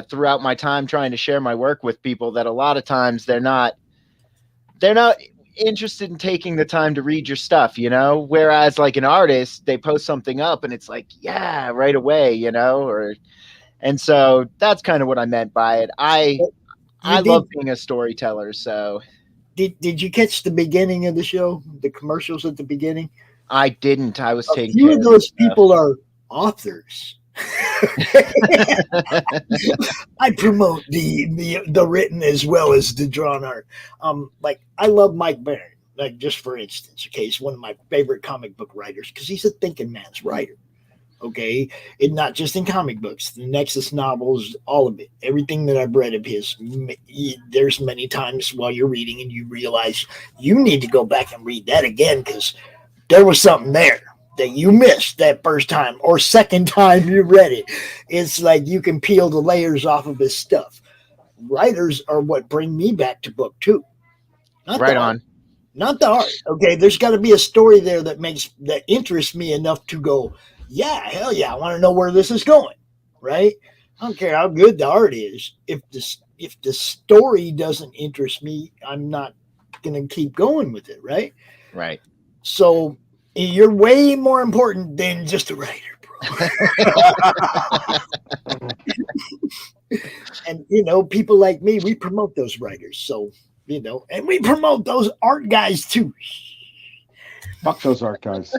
throughout my time trying to share my work with people that a lot of times they're not interested in taking the time to read your stuff, whereas like an artist, they post something up and it's like, yeah, right away, and so that's kind of what I meant by it. I love being a storyteller. So did you catch the beginning of the show, the commercials at the beginning? I didn't. I was taking a few of those people are authors. I promote the written as well as the drawn art. Like I love Mike Barron, like just for instance. Okay, he's one of my favorite comic book writers because he's a thinking man's writer. Okay, and not just in comic books, the Nexus novels, all of it, everything that I've read of his. There's many times while you're reading and you realize you need to go back and read that again because there was something there that you missed that first time or second time you read it. It's like you can peel the layers off of his stuff. Writers are what bring me back to book two. Right on. Not the art. Okay, there's got to be a story there that interests me enough to go, yeah, hell yeah, I want to know where this is going. Right? I don't care how good the art is. If the story doesn't interest me, I'm not gonna keep going with it. Right? Right. So you're way more important than just a writer, bro. And people like me, we promote those writers. So, and we promote those art guys too. Fuck those art guys.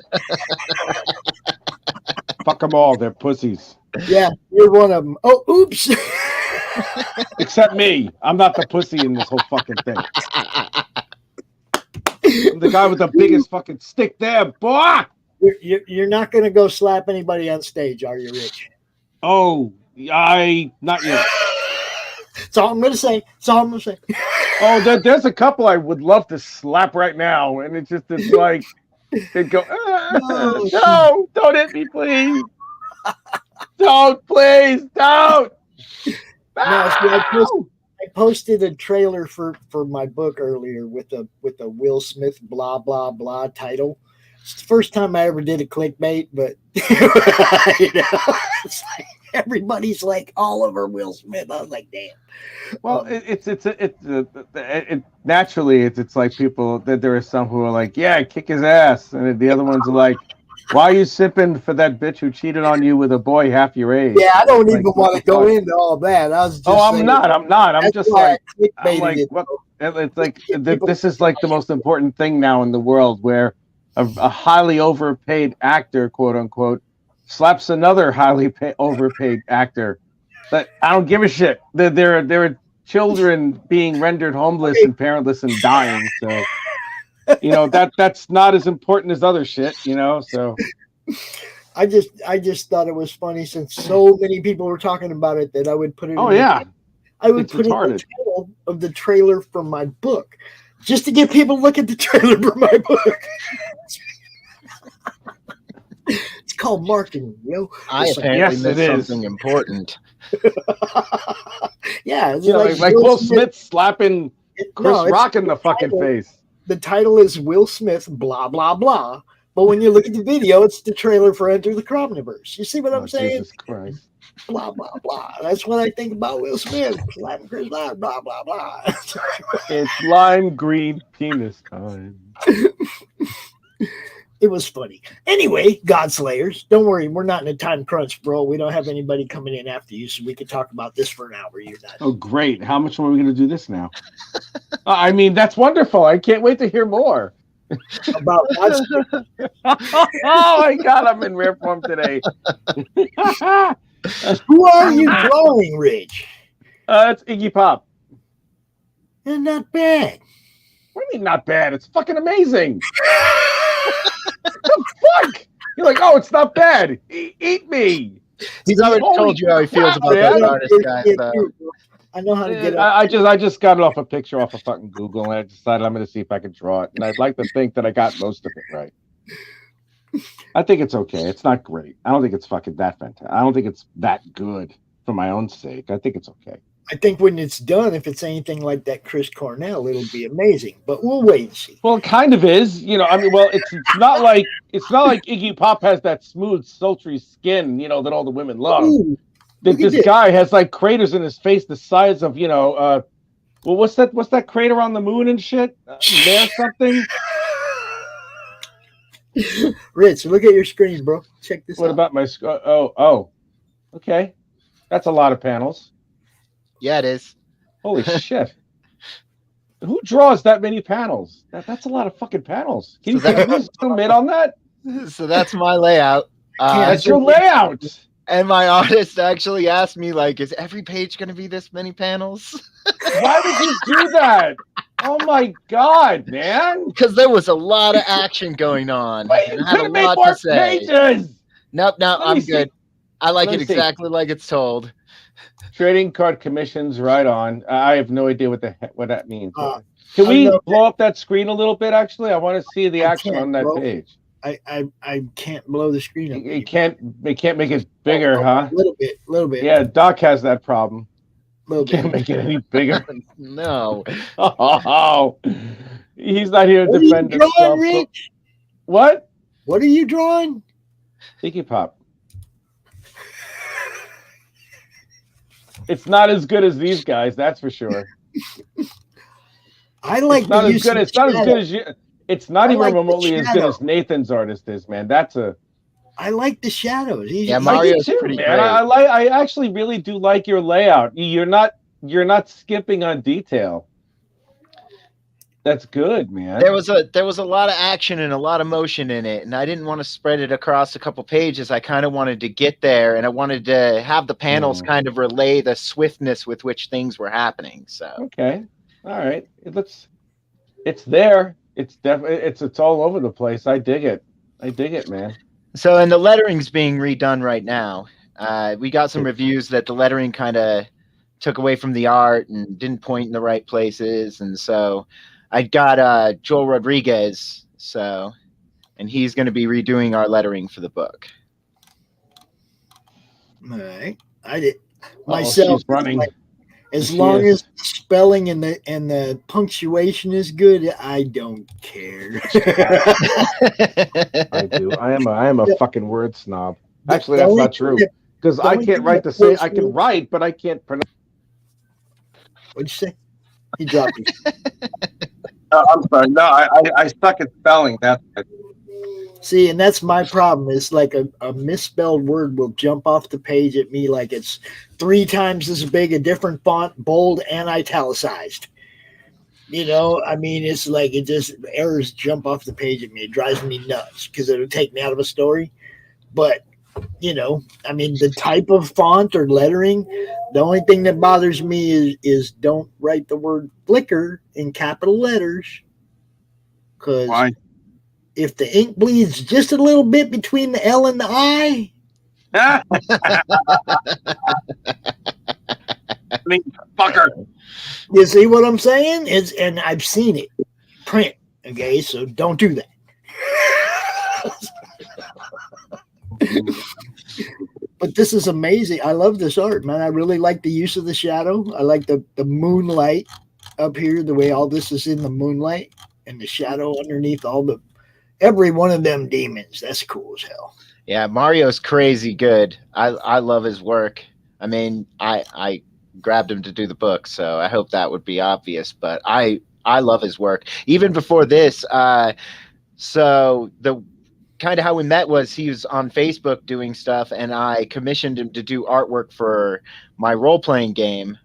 Fuck them all. They're pussies. Yeah, you're one of them. Oh, oops. Except me. I'm not the pussy in this whole fucking thing. I'm the guy with the biggest fucking stick there, boy. You're not going to go slap anybody on stage, are you, Rich? Oh, not yet. That's all I'm going to say. Oh, there's a couple I would love to slap right now, and it's like they go, no, don't hit me, please. Don't, please, don't. No, see, I posted a trailer for my book earlier with a Will Smith blah blah blah title. It's the first time I ever did a clickbait, but it's like everybody's like Oliver Will Smith. I was like, damn. Well, naturally it's like people that there are some who are like, yeah, kick his ass, and the other ones are like, why are you sipping for that bitch who cheated on you with a boy half your age? Yeah, I don't even want to go into all that. I was just I'm not. I'm just like, what? It's like this is like the most important thing now in the world, where a highly overpaid actor, quote unquote, slaps another highly overpaid actor. But I don't give a shit. There are children being rendered homeless and parentless and dying. So. That's not as important as other shit, so I just thought it was funny since so many people were talking about it that I would put it I would put it in the title of the trailer for my book just to get people to look at the trailer for my book. It's called marketing, I apparently missed something important. Yeah, it's like Will Smith slapping Chris Rock in the fucking face. The title is Will Smith, blah, blah, blah, But when you look at the video, it's the trailer for Enter the Cromniverse. You see what I'm saying? Jesus Christ. Blah, blah, blah. That's what I think about Will Smith. Latin Chris Lime, blah, blah, blah. It's lime green penis time. It was funny. Anyway, Godslayers, don't worry. We're not in a time crunch, bro. We don't have anybody coming in after you, so we can talk about this for an hour. You're not. Oh, great. How much more are we going to do this now? I mean, that's wonderful. I can't wait to hear more. About Godslayers. Oh, my God. I'm in rare form today. Who are you drawing, Rich? It's Iggy Pop. And not bad. What do you mean not bad? It's fucking amazing. What the fuck? You're like, oh, it's not bad. Eat me. He's already told you how he feels about those artist guys. I know how to get it. I just got it off a picture off of fucking Google, and I decided I'm going to see if I can draw it. And I'd like to think that I got most of it right. I think it's okay. It's not great. I don't think it's fucking that fantastic. I don't think it's that good for my own sake. I think it's okay. I think when it's done, if it's anything like that Chris Cornell, it'll be amazing. But we'll wait and see. Well, it kind of is. You know, I mean, well, it's not like Iggy Pop has that smooth, sultry skin, you know, that all the women love. Ooh, This guy has like craters in his face the size of, you know, well, what's that crater on the moon and shit? There's something. Rich, look at your screen, bro. Check this out. What about my oh, okay. That's a lot of panels. Yeah, it is. Holy shit. Who draws that many panels? That's a lot of fucking panels. Can you zoom in on that? So that's my layout. That's your layout. And my artist actually asked me, like, is every page going to be this many panels? Why would you do that? Oh my God, man. Because there was a lot of action going on. Wait, you could have made more pages. Nope, I'm good. I like it exactly like it's told. Trading card commissions, right on. I have no idea what that means. Can we blow up that screen a little bit? Actually, I want to see the action on that page. I can't blow the screen up. You can't make it bigger, huh? A little bit. Yeah, Doc has that problem. Can't make it any bigger. No. Oh, he's not here to defend himself. Drawing, Rich? What? What are you drawing? Iggy Pop. It's not as good as these guys, that's for sure. I like it's not as good. It's not as good as you. It's not even remotely as good as Nathan's artist is, man. I like the shadows. Mario's pretty man. great. I actually really do like your layout. You're not skipping on detail. That's good, man. There was a lot of action and a lot of motion in it, and I didn't want to spread it across a couple pages. I kind of wanted to get there, and I wanted to have the panels kind of relay the swiftness with which things were happening. So okay, all right. It's there. It's definitely it's all over the place. I dig it, man. So, and the lettering's being redone right now. We got some reviews that the lettering kind of took away from the art and didn't point in the right places, and so I got Joel Rodriguez, and he's going to be redoing our lettering for the book. All right, I did myself. She's running. As long as the spelling and the punctuation is good, I don't care. I do. I am a fucking word snob. Actually, that's not true because I can't write the same. I can write, but I can't pronounce. What'd you say? He dropped it. I'm sorry. No, I suck at spelling. That's it. See, and that's my problem. It's like a misspelled word will jump off the page at me like it's 3 times as big, a different font, bold and italicized. You know, I mean, it's like it just errors jump off the page at me. It drives me nuts because it'll take me out of a story. But, you know, I mean, the type of font or lettering, the only thing that bothers me is don't write the word flicker in capital letters. Because if the ink bleeds just a little bit between the L and the I, fucker. You see what I'm saying? And I've seen it print. Okay, so don't do that. But this is amazing. I love this art, man. I really like the use of the shadow. I like the moonlight up here, the way all this is in the moonlight and the shadow underneath all the every one of them demons. That's cool as hell. Yeah, Mario's crazy good. I love his work. I mean, I grabbed him to do the book, so I hope that would be obvious. But I love his work. Even before this, so the kind of how we met was he was on Facebook doing stuff, and I commissioned him to do artwork for my role-playing game.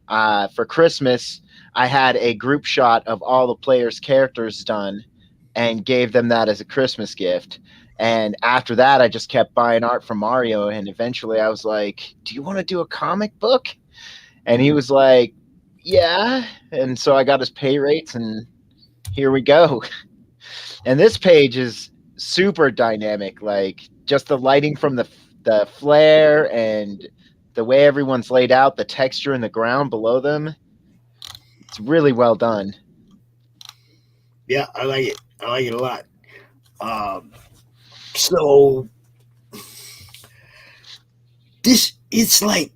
For Christmas, I had a group shot of all the players' characters done and gave them that as a Christmas gift. And after that, I just kept buying art from Mario, and eventually I was like, do you want to do a comic book? And he was like, yeah. And so I got his pay rates, and here we go. And this page is super dynamic, like just the lighting from the flare and the way everyone's laid out, the texture in the ground below them. It's really well done. Yeah, I like it. I like it a lot. So this, it's like,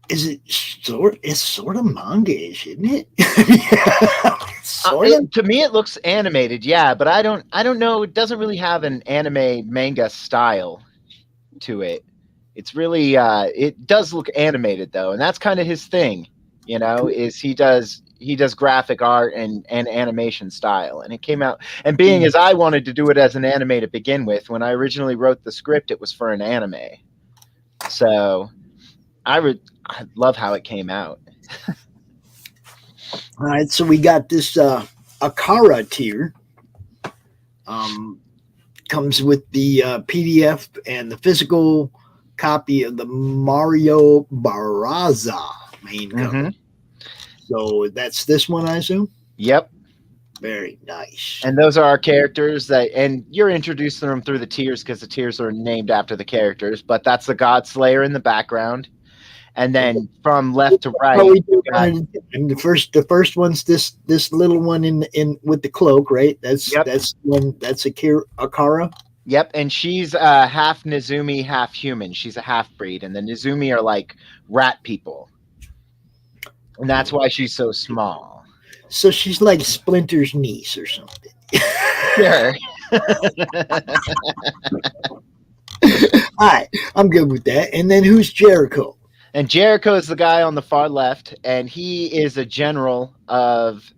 it's sort of manga-ish, isn't it? To me, it looks animated, yeah, but I don't know. It doesn't really have an anime manga style to it. It's really, it does look animated though, and that's kind of his thing, you know. Is he does graphic art and animation style, and it came out. And being as I wanted to do it as an anime to begin with, when I originally wrote the script, it was for an anime. So I love how it came out. All right, so we got this Akara tier. Comes with the PDF and the physical copy of the Mario Baraza main cover. So that's this one, I assume? Yep. Very nice. And those are our characters and you're introducing them through the tiers because the tiers are named after the characters, but that's the God Slayer in the background. And then from left to right, and the first one's this little one in with the cloak, right? That's Akara. Yep, and she's half Nezumi, half human. She's a half breed, and the Nezumi are like rat people, and that's why she's so small. So she's like Splinter's niece or something. Sure. All right, I'm good with that. And then who's Jericho? And Jericho is the guy on the far left, and he is a general of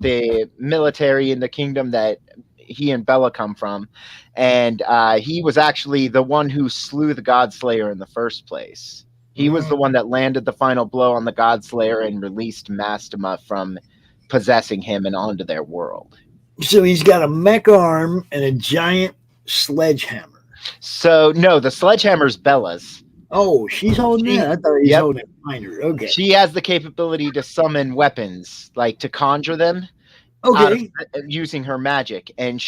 the military in the kingdom that he and Bella come from. And he was actually the one who slew the God Slayer in the first place. He was the one that landed the final blow on the God Slayer and released Mastema from possessing him and onto their world. So he's got a mech arm and a giant sledgehammer. So, no, the sledgehammer's Bella's. Oh, she's holding that? I thought he was holding it behind her. Okay. She has the capability to summon weapons, like to conjure them. Okay. Using her magic. And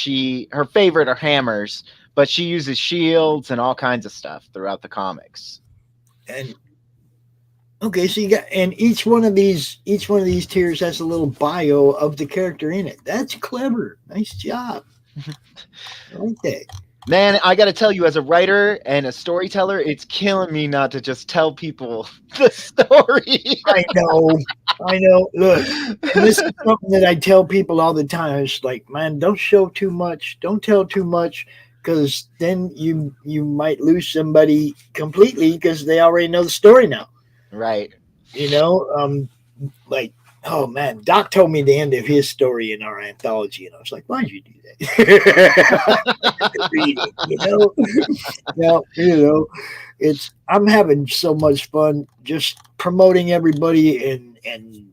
her favorite are hammers, but she uses shields and all kinds of stuff throughout the comics. And okay, so you got, and each one of these tiers has a little bio of the character in it. That's clever. Nice job. I like that. Man, I got to tell you, as a writer and a storyteller, it's killing me not to just tell people the story. I know. Look, this is something that I tell people all the time. It's like, man, don't show too much. Don't tell too much, because then you might lose somebody completely because they already know the story now. Right. You know, like, oh man, Doc told me the end of his story in our anthology, and I was like, why'd you do that? Read it, you know? Now, you know, I'm having so much fun just promoting everybody and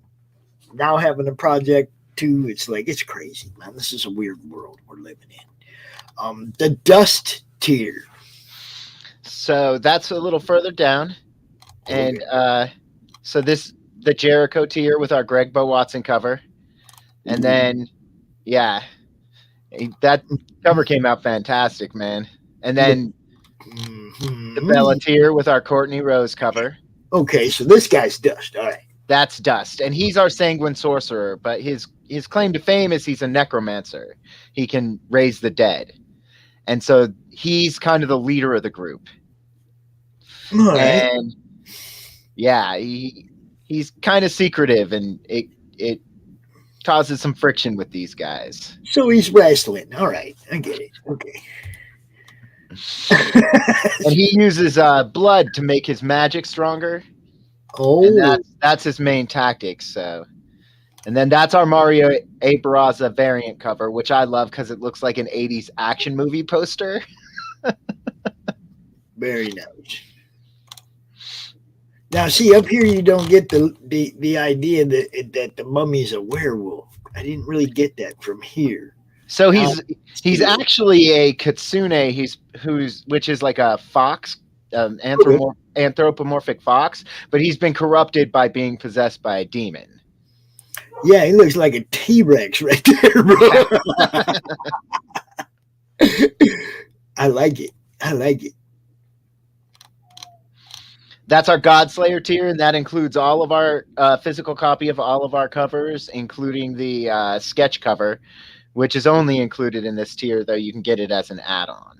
now having a project too. It's like, it's crazy, man. This is a weird world we're living in. The Dust tier. So that's a little further down. And so the Jericho tier with our Greg Bo Watson cover. And then, yeah, that cover came out fantastic, man. And then the Bella tier with our Courtney Rose cover. Okay, so this guy's Dust. All right. That's Dust. And he's our sanguine sorcerer, but his claim to fame is he's a necromancer. He can raise the dead. And so he's kind of the leader of the group. All right. And yeah, he's kind of secretive, and causes some friction with these guys. So he's wrestling. All right, I get it. Okay. And he uses blood to make his magic stronger. Oh, and that's his main tactic. So, and then that's our Mario A. Barraza variant cover, which I love because it looks like an 80s action movie poster. very nice. Now, see, up here you don't get the idea that the mummy's a werewolf. I didn't really get that from here. So he's actually a kitsune. Which is like a fox, anthropomorphic fox, but he's been corrupted by being possessed by a demon. Yeah, he looks like a T-Rex right there, bro. I like it. That's our Godslayer tier, and that includes all of our physical copy of all of our covers, including the sketch cover, which is only included in this tier, though you can get it as an add-on.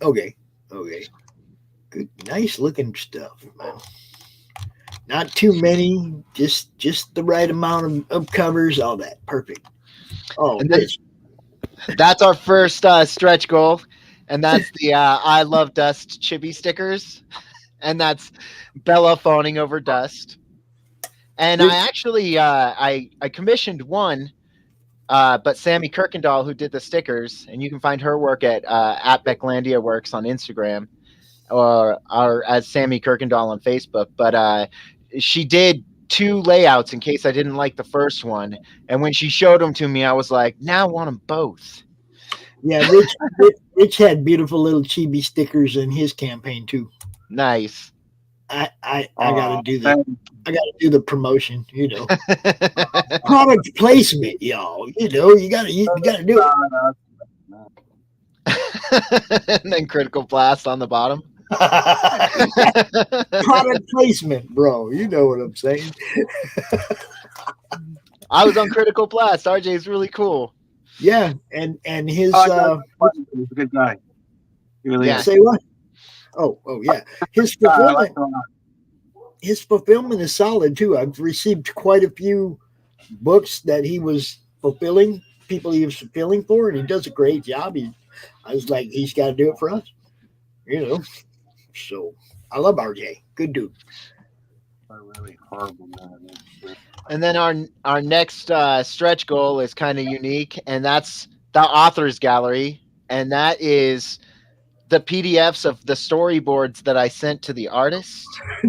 Okay. Good, nice looking stuff, man. Not too many, just the right amount of covers, all that. Perfect. Oh, and that's our first stretch goal, and that's the I Love Dust chibi stickers. And that's Bella fawning over Dust. And I actually I commissioned one, but Sammy Kirkendall, who did the stickers, and you can find her work at Becklandia Works on Instagram, or as Sammy Kirkendall on Facebook. But she did 2 layouts in case I didn't like the first one. And when she showed them to me, I was like, now I want them both. Yeah, Rich had beautiful little chibi stickers in his campaign too. Nice. I gotta do that. I gotta do the promotion, product placement, y'all. You gotta do it. And then Critical Blast on the bottom. Product placement, bro. You know what I'm saying. I was on Critical Blast. RJ's really cool. Yeah, and his he's a good guy. He really is. Say what? Oh yeah. His fulfillment is solid too. I've received quite a few books that he was fulfilling, people he was fulfilling for, and he does a great job. I was like, he's got to do it for us, So I love RJ. Good dude. Really horrible man. And then our next stretch goal is kind of unique, and that's the author's gallery, and that is the PDFs of the storyboards that I sent to the artist.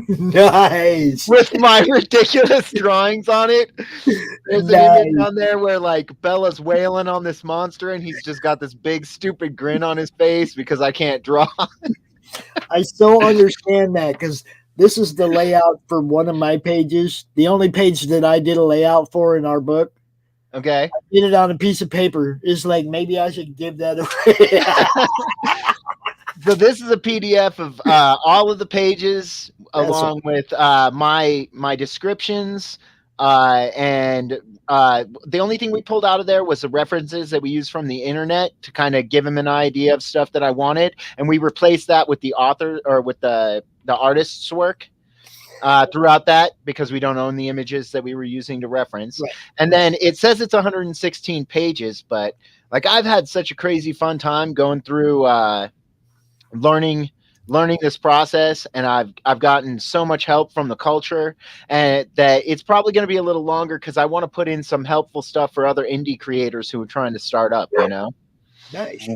Nice. With my ridiculous drawings on it. There's an image on there where like Bella's wailing on this monster and he's just got this big stupid grin on his face because I can't draw. I so understand that because this is the layout for one of my pages. The only page that I did a layout for in our book. Okay. I did it on a piece of paper. It's like, maybe I should give that away. So this is a PDF of all of the pages, along with my descriptions, and the only thing we pulled out of there was the references that we used from the internet to kind of give him an idea of stuff that I wanted, and we replaced that with the author or with the artist's work throughout that because we don't own the images that we were using to reference. Right. And then it says it's 116 pages, but like I've had such a crazy fun time going through learning this process, and I've gotten so much help from the culture, and that it's probably going to be a little longer because I want to put in some helpful stuff for other indie creators who are trying to start up. Nice.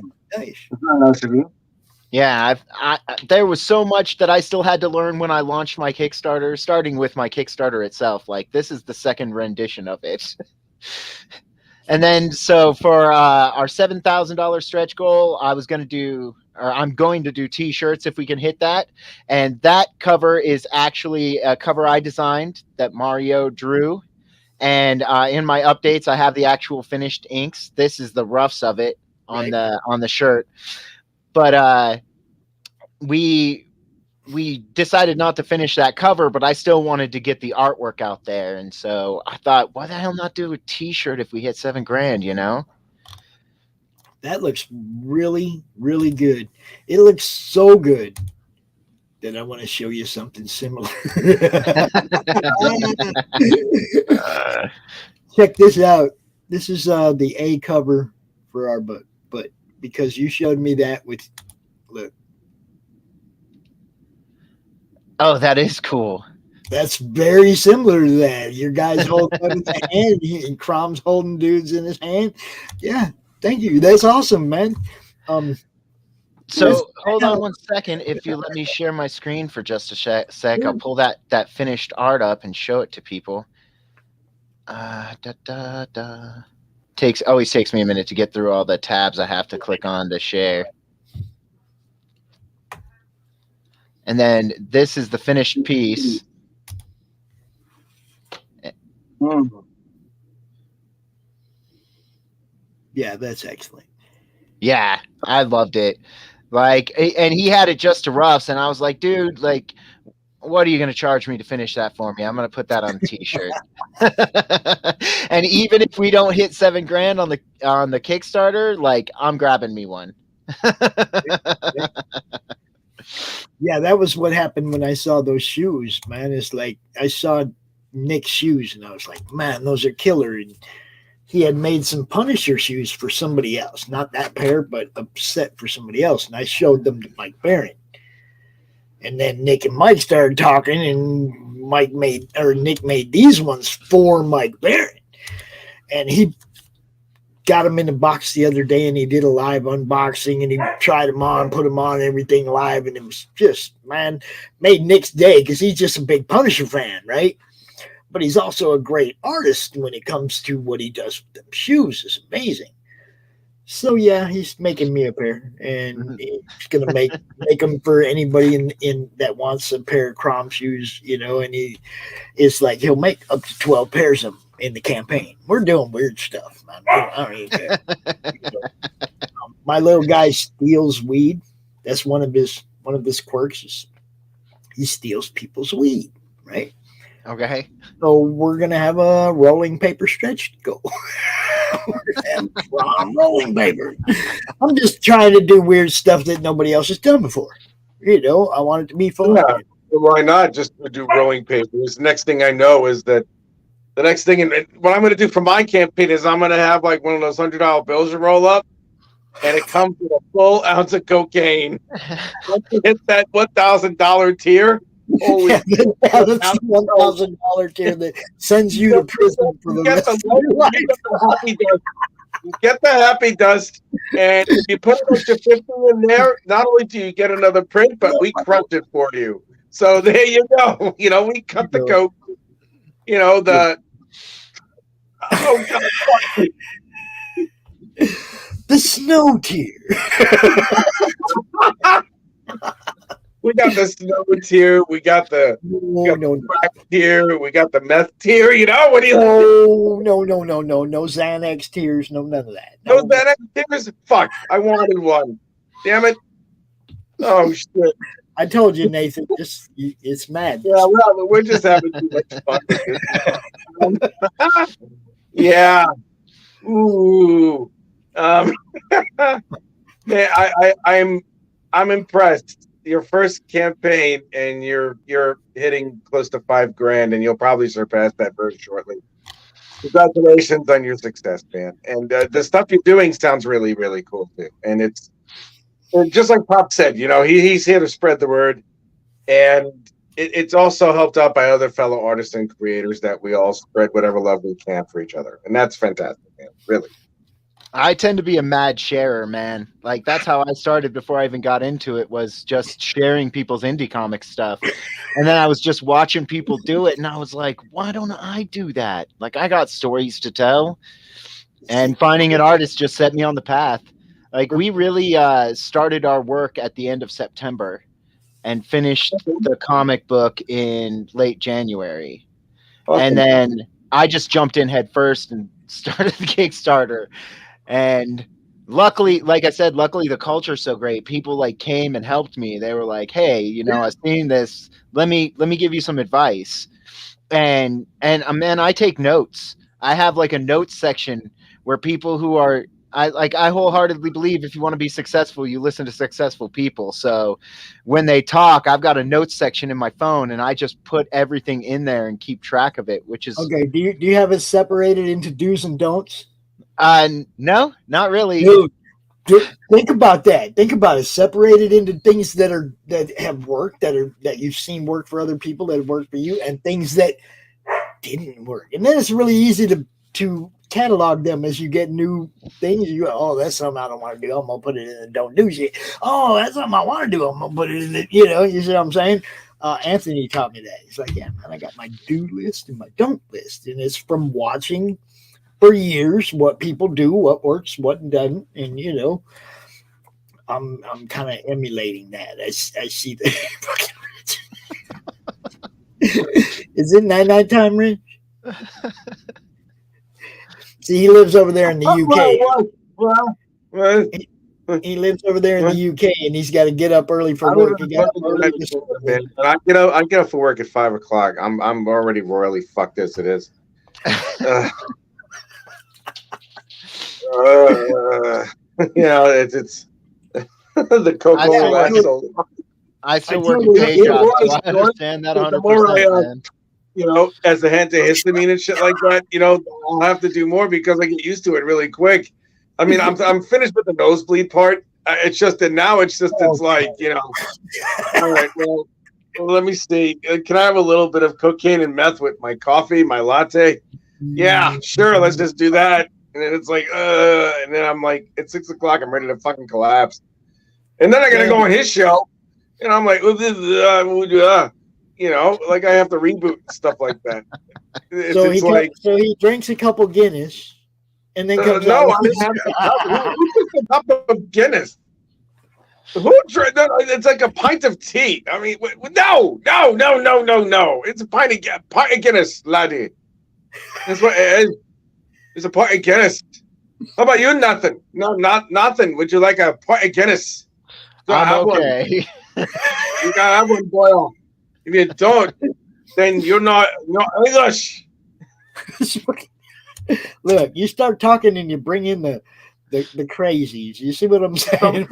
Yeah, there was so much that I still had to learn when I launched my Kickstarter, starting with my Kickstarter itself. Like this is the second rendition of it. And then so for our $7,000 stretch goal, I'm going to do t-shirts if we can hit that. And that cover is actually a cover I designed that Mario drew. And in my updates, I have the actual finished inks. This is the roughs of it on the shirt. But we decided not to finish that cover, but I still wanted to get the artwork out there. And so I thought, why the hell not do a t-shirt if we hit $7,000, That looks really, really good. It looks so good that I want to show you something similar. Check this out. This is the A cover for our book, but because you showed me that with look, Oh, that is cool. that's very similar to that. Your guy's holding up his hand, and Crom's holding dudes in his hand. Yeah, thank you. That's awesome, man. So hold on one second. If you let me share my screen for just a sec, I'll pull that finished art up and show it to people. Always takes me a minute to get through all the tabs I have to click on to share. And then this is the finished piece. Yeah, that's excellent. Yeah, I loved it. Like, and he had it just to roughs, and I was like, dude, like, what are you going to charge me to finish that for me? I'm going to put that on a t-shirt. And even if we don't hit $7,000 on the Kickstarter, like, I'm grabbing me one. Yeah, that was what happened when I saw those shoes, man. It's like I saw Nick's shoes, and I was like, man, those are killer. And he had made some Punisher shoes for somebody else, not that pair, but a set for somebody else. And I showed them to Mike Barron. And then Nick and Mike started talking, and Nick made these ones for Mike Barron. And he got them in the box the other day, and he did a live unboxing, and he tried them on, put them on, everything live. And it was just, man, made Nick's day because he's just a big Punisher fan, right? But he's also a great artist when it comes to what he does with them shoes. It's amazing. So yeah, he's making me a pair, and he's gonna make them for anybody in that wants a pair of Crom shoes, you know. And it's like he'll make up to 12 pairs of them in the campaign. We're doing weird stuff, man. I don't even care. You know, my little guy steals weed. That's one of his quirks. Is he steals people's weed, right? Okay. So we're gonna have a rolling paper stretch goal. Rolling paper. I'm just trying to do weird stuff that nobody else has done before. You know, I want it to be fun. Yeah. Why not just do rolling papers? The next thing I know is that the next thing, and what I'm going to do for my campaign is I'm going to have like one of those $100 bills to roll up, and it comes with a full ounce of cocaine. Once you hit that $1,000 tier, holy that's $1,000 tier that sends you to prison for the rest of your life. Get the happy dust, and if you put a bunch of 50 in there, not only do you get another print, but we crush it for you. So there you go. You know, we cut the coke. You know, the the snow tier. We got the snow tier. We got the crack tier. We got the meth tier. You know what do you? No Xanax tiers. No, none of that. No Xanax tiers. Fuck! I wanted one. Damn it! Oh shit! I told you, Nathan. It's mad. Yeah, well, we're just having too much fun with this. Yeah. Ooh. Man, I'm impressed. Your first campaign, and you're hitting close to $5,000, and you'll probably surpass that very shortly. Congratulations on your success, man. And the stuff you're doing sounds really, really cool too. And it's just like Pop said, you know, he's here to spread the word, and it's also helped out by other fellow artists and creators that we all spread whatever love we can for each other, and that's fantastic, man. Really. I tend to be a mad sharer, man. Like, that's how I started before I even got into it, was just sharing people's indie comic stuff. And then I was just watching people do it, and I was like, why don't I do that? Like, I got stories to tell. And finding an artist just set me on the path. Like, we really started our work at the end of September and finished the comic book in late January. Awesome. And then I just jumped in head first and started the Kickstarter. And luckily, like I said, luckily the culture's so great. People like came and helped me. They were like, hey, you know, I've seen this. Let me give you some advice. And man, I take notes. I have like a notes section where people who are, I wholeheartedly believe if you want to be successful, you listen to successful people. So when they talk, I've got a notes section in my phone, and I just put everything in there and keep track of it, which is okay. Do you have it separated into do's and don'ts? No, not really. Dude, think about that. Think about it. Separate it into things that have worked, that you've seen work for other people, that have worked for you, and things that didn't work. And then it's really easy to catalog them as you get new things. You go, oh, that's something I don't want to do. I'm gonna put it in the don't do shit. Oh, that's something I want to do. I'm gonna put it in the, you see what I'm saying? Anthony taught me that. He's like, yeah, man, I got my do list and my don't list. And it's from watching for years what people do, what works, what doesn't. And I'm kind of emulating that. I see that. Is it night time, Rich? See, he lives over there in the UK. He lives over there in the UK, and he's got to get up early for work. I get up for work at 5 o'clock. I'm already royally fucked as it is. It's the cocoa lasts so long. I still work a day job, so I understand that 100%. As a antihistamine and shit like that, I'll have to do more because I get used to it really quick. I mean, I'm finished with the nosebleed part. It's just that now it's like, all right, well, let me see. Can I have a little bit of cocaine and meth with my coffee, my latte? Yeah, sure. Let's just do that. And then it's like, and then I'm like, at 6 o'clock, I'm ready to fucking collapse. And then I got to go on his show. And I'm like, like I have to reboot and stuff like that. So he drinks a couple Guinness and then comes out. Who drinks a cup of Guinness? It's like a pint of tea. I mean, no. It's a pint of Guinness, laddie. That's what it is. It's a pint of Guinness. How about you? Nothing. No, nothing. Would you like a pint of Guinness? I'm okay. You gotta have one, boy. If you don't, then you're not English. Look, you start talking and you bring in the crazies. You see what I'm saying?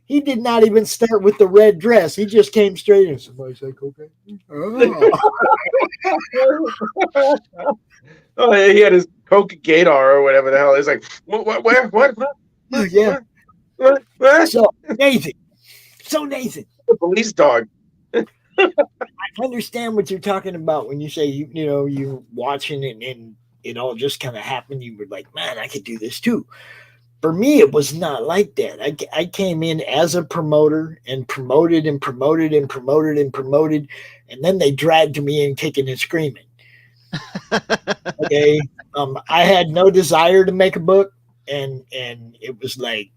He did not even start with the red dress. He just came straight in. Somebody say cocaine? Oh, he had his Coke Gator or whatever the hell. He's like, what? Yeah. What? So Nathan. The police dog. I understand what you're talking about when you say you're watching it and it all just kind of happened. You were like, man, I could do this too. For me, it was not like that. I came in as a promoter and promoted, and then they dragged me in kicking and screaming. Okay. I had no desire to make a book, and it was like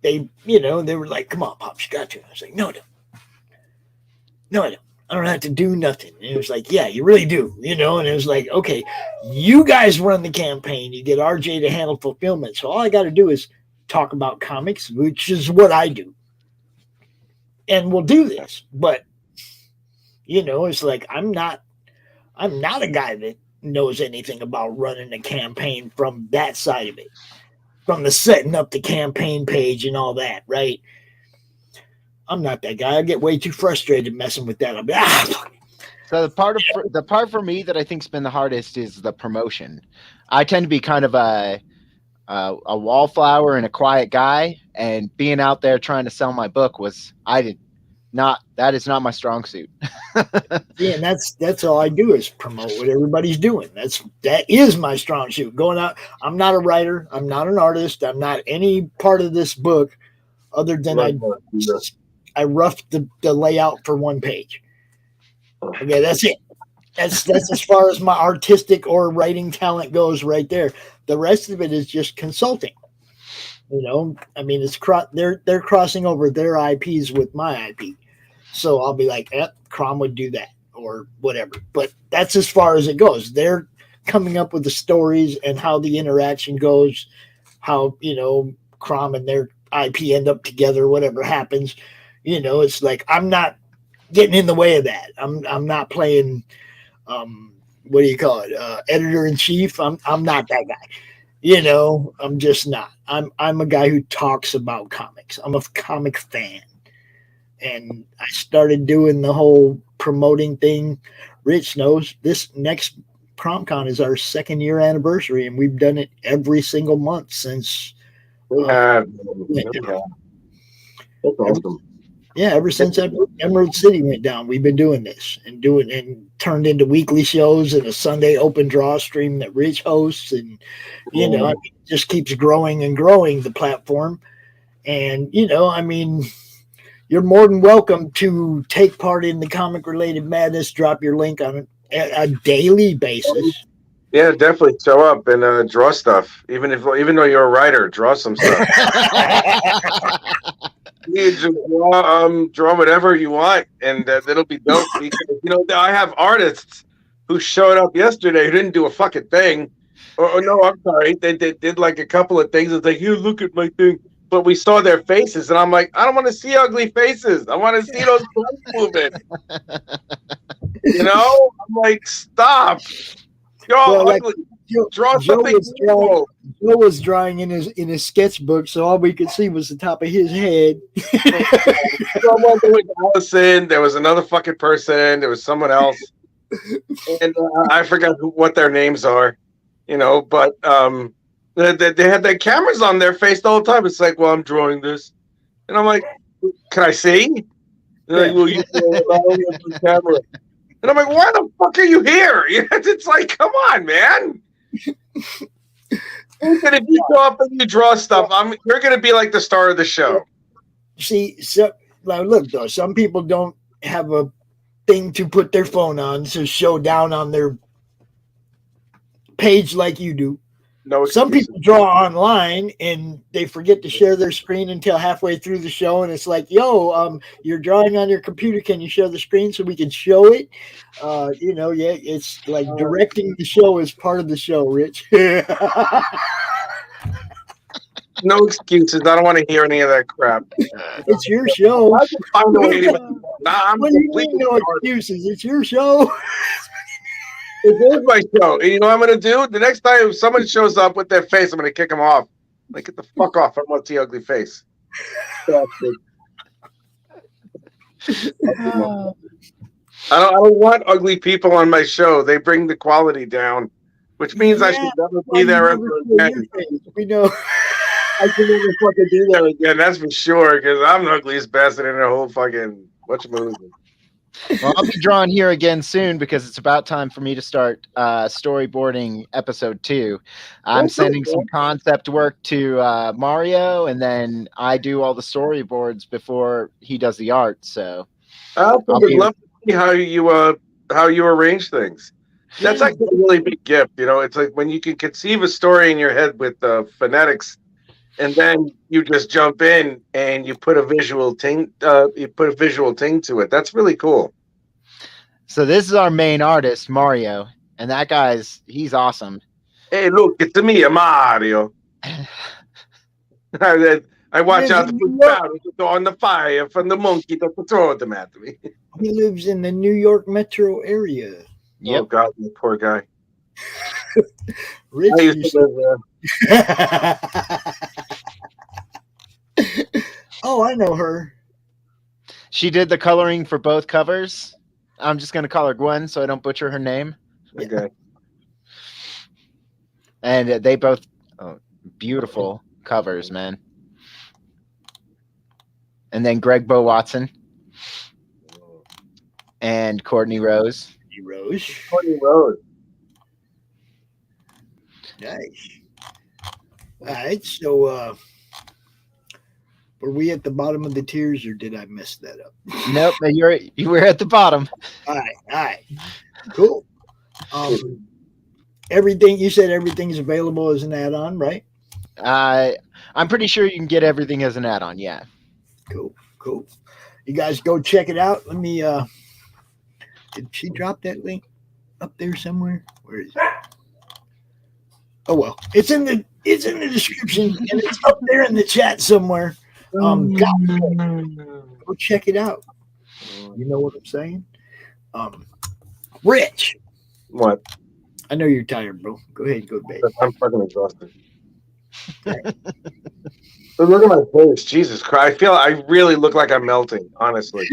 they were like, come on, Pops, you got to. I was like, no, I don't. I don't have to do nothing. And it was like, yeah, you really do, and it was like, okay, you guys run the campaign. You get RJ to handle fulfillment. So all I got to do is talk about comics, which is what I do. And we'll do this. But, it's like, I'm not a guy that knows anything about running a campaign from that side of it, from the setting up the campaign page and all that, right? I'm not that guy. I get way too frustrated messing with that. I'll be So the part for me that I think's been the hardest is the promotion. I tend to be kind of a wallflower and a quiet guy, and being out there trying to sell my book that is not my strong suit. Yeah, and that's all I do is promote what everybody's doing. That is my strong suit. Going out. I'm not a writer. I'm not an artist. I'm not any part of this book other than I roughed the layout for one page. Okay, that's it. That's as far as my artistic or writing talent goes right there. The rest of it is just consulting. I mean, they're crossing over their IPs with my IP. So I'll be like, Crom would do that or whatever. But that's as far as it goes. They're coming up with the stories and how the interaction goes, how, Crom and their IP end up together, whatever happens. It's like, I'm not getting in the way of that. I'm not playing, what do you call it? Editor in chief. I'm not that guy. I'm just not. I'm a guy who talks about comics. I'm a comic fan. And I started doing the whole promoting thing. Rich knows this next PromCon is our 2nd year anniversary, and we've done it every single month since. That's awesome. Ever since Emerald City went down, we've been doing this and turned into weekly shows and a Sunday open draw stream that Rich hosts, and it just keeps growing and growing, the platform. And you're more than welcome to take part in the comic related madness. Drop your link on a daily basis. Yeah, definitely show up and draw stuff. Even though you're a writer, draw some stuff. You just draw whatever you want, and that'll be dope. Because, I have artists who showed up yesterday who didn't do a fucking thing. Or no, I'm sorry, they did like a couple of things. It's like, here, look at my thing. But we saw their faces, and I'm like, I don't want to see ugly faces. I want to see those faces moving. I'm like, stop. You're all ugly. Draw something. Joe was drawing in his sketchbook, so all we could see was the top of his head. Allison, there was another fucking person. There was someone else, and I forgot what their names are. But they had their cameras on their face the whole time. It's like, well, I'm drawing this, and I'm like, can I see? They're like, well, you the camera. And I'm like, why the fuck are you here? It's like, come on, man. And if you go up and you draw stuff, you're going to be like the star of the show. See, so now look, though, some people don't have a thing to put their phone on to show down on their page like you do. No, some people draw online and they forget to share their screen until halfway through the show, and it's like, yo, you're drawing on your computer, can you share the screen so we can show it? It's like directing the show is part of the show, Rich. No excuses. I don't want to hear any of that crap. It's your show. I'm what do you mean no excuses? It's your show. It is my show. And you know what I'm going to do? The next time someone shows up with their face, I'm going to kick them off. Like, get the fuck off. I don't want to see ugly face. I don't want ugly people on my show. They bring the quality down, which means I should never be there ever again. We know. I should never fucking be there again. That's for sure, because I'm the ugliest bastard in the whole fucking whatchamacallit. Well, I'll be drawing here again soon because it's about time for me to start storyboarding episode 2. I'm sending some concept work to Mario, and then I do all the storyboards before he does the art. So I would love to see how you arrange things. That's actually a really big gift. It's like when you can conceive a story in your head with phonetics, and then you just jump in and you put a visual thing. You put a visual thing to it. That's really cool. So this is our main artist, Mario, and that he's awesome. Hey, look, it's me, Mario. I watch out the clouds on the fire from the monkey that throw them at me. He lives in the New York metro area. Yep. Oh God, you poor guy. Rich I used to live there. Oh, I know her. She did the coloring for both covers. I'm just going to call her Gwen so I don't butcher her name. Okay. And they both beautiful covers, man. And then Greg Bo Watson and Courtney Rose. Courtney Rose. Nice. All right, so were we at the bottom of the tiers, or did I mess that up? Nope, you were at the bottom. All right, cool. Everything you said, everything's available as an add-on, right? I'm pretty sure you can get everything as an add-on. Yeah. Cool. You guys go check it out. Let me. Did she drop that link up there somewhere? Where is it? Oh well, it's in the description and it's up there in the chat somewhere. Go check it out. You know what I'm saying? Rich. What? I know you're tired, bro. Go ahead and go to bed. I'm fucking exhausted. But look at my face. Jesus Christ. I really look like I'm melting, honestly.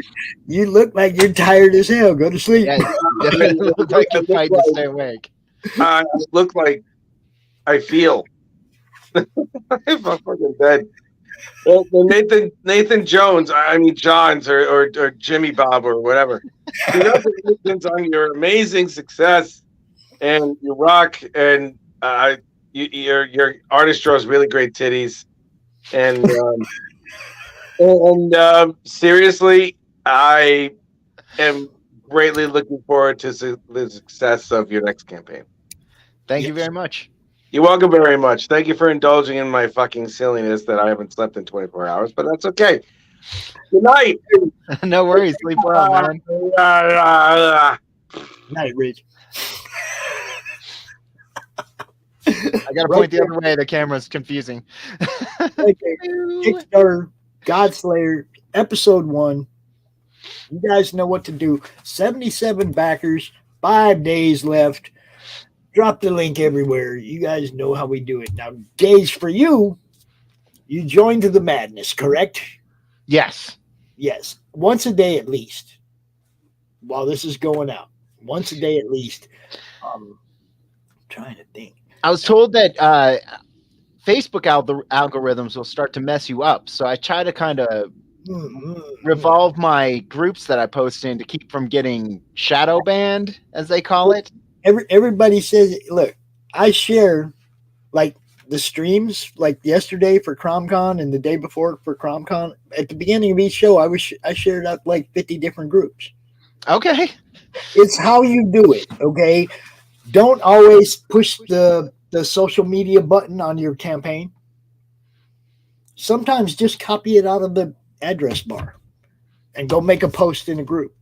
You look like you're tired as hell. Go to sleep. Yeah, you look like you're fighting to stay awake. I look like I feel. I'm fucking dead. Well, Nathan Jones, I mean Johns or Jimmy Bob or whatever. Congratulations on your amazing success and your rock and your artist draws really great titties and seriously, I am greatly looking forward to the success of your next campaign. Thank you very much. You're welcome very much. Thank you for indulging in my fucking silliness that I haven't slept in 24 hours, but that's okay. Good night. No worries. Sleep well, man. Night, Rich. I gotta point the other way. The camera's confusing. Okay. Kickstarter, Godslayer, episode 1. You guys know what to do. 77 backers, 5 days left. Drop the link everywhere. You guys know how we do it. Now, Gage, for you, you joined the madness, correct? Yes. Yes. Once a day at least. While this is going out. Once a day at least. I'm trying to think. I was told that Facebook algorithms will start to mess you up. So I try to kind of revolve my groups that I post in to keep from getting shadow banned, as they call it. Everybody says, look, I share like the streams, like yesterday for CromCon and the day before for CromCon. At the beginning of each show, I shared up like 50 different groups. Okay. It's how you do it, okay? Don't always push the social media button on your campaign. Sometimes just copy it out of the address bar and go make a post in a group.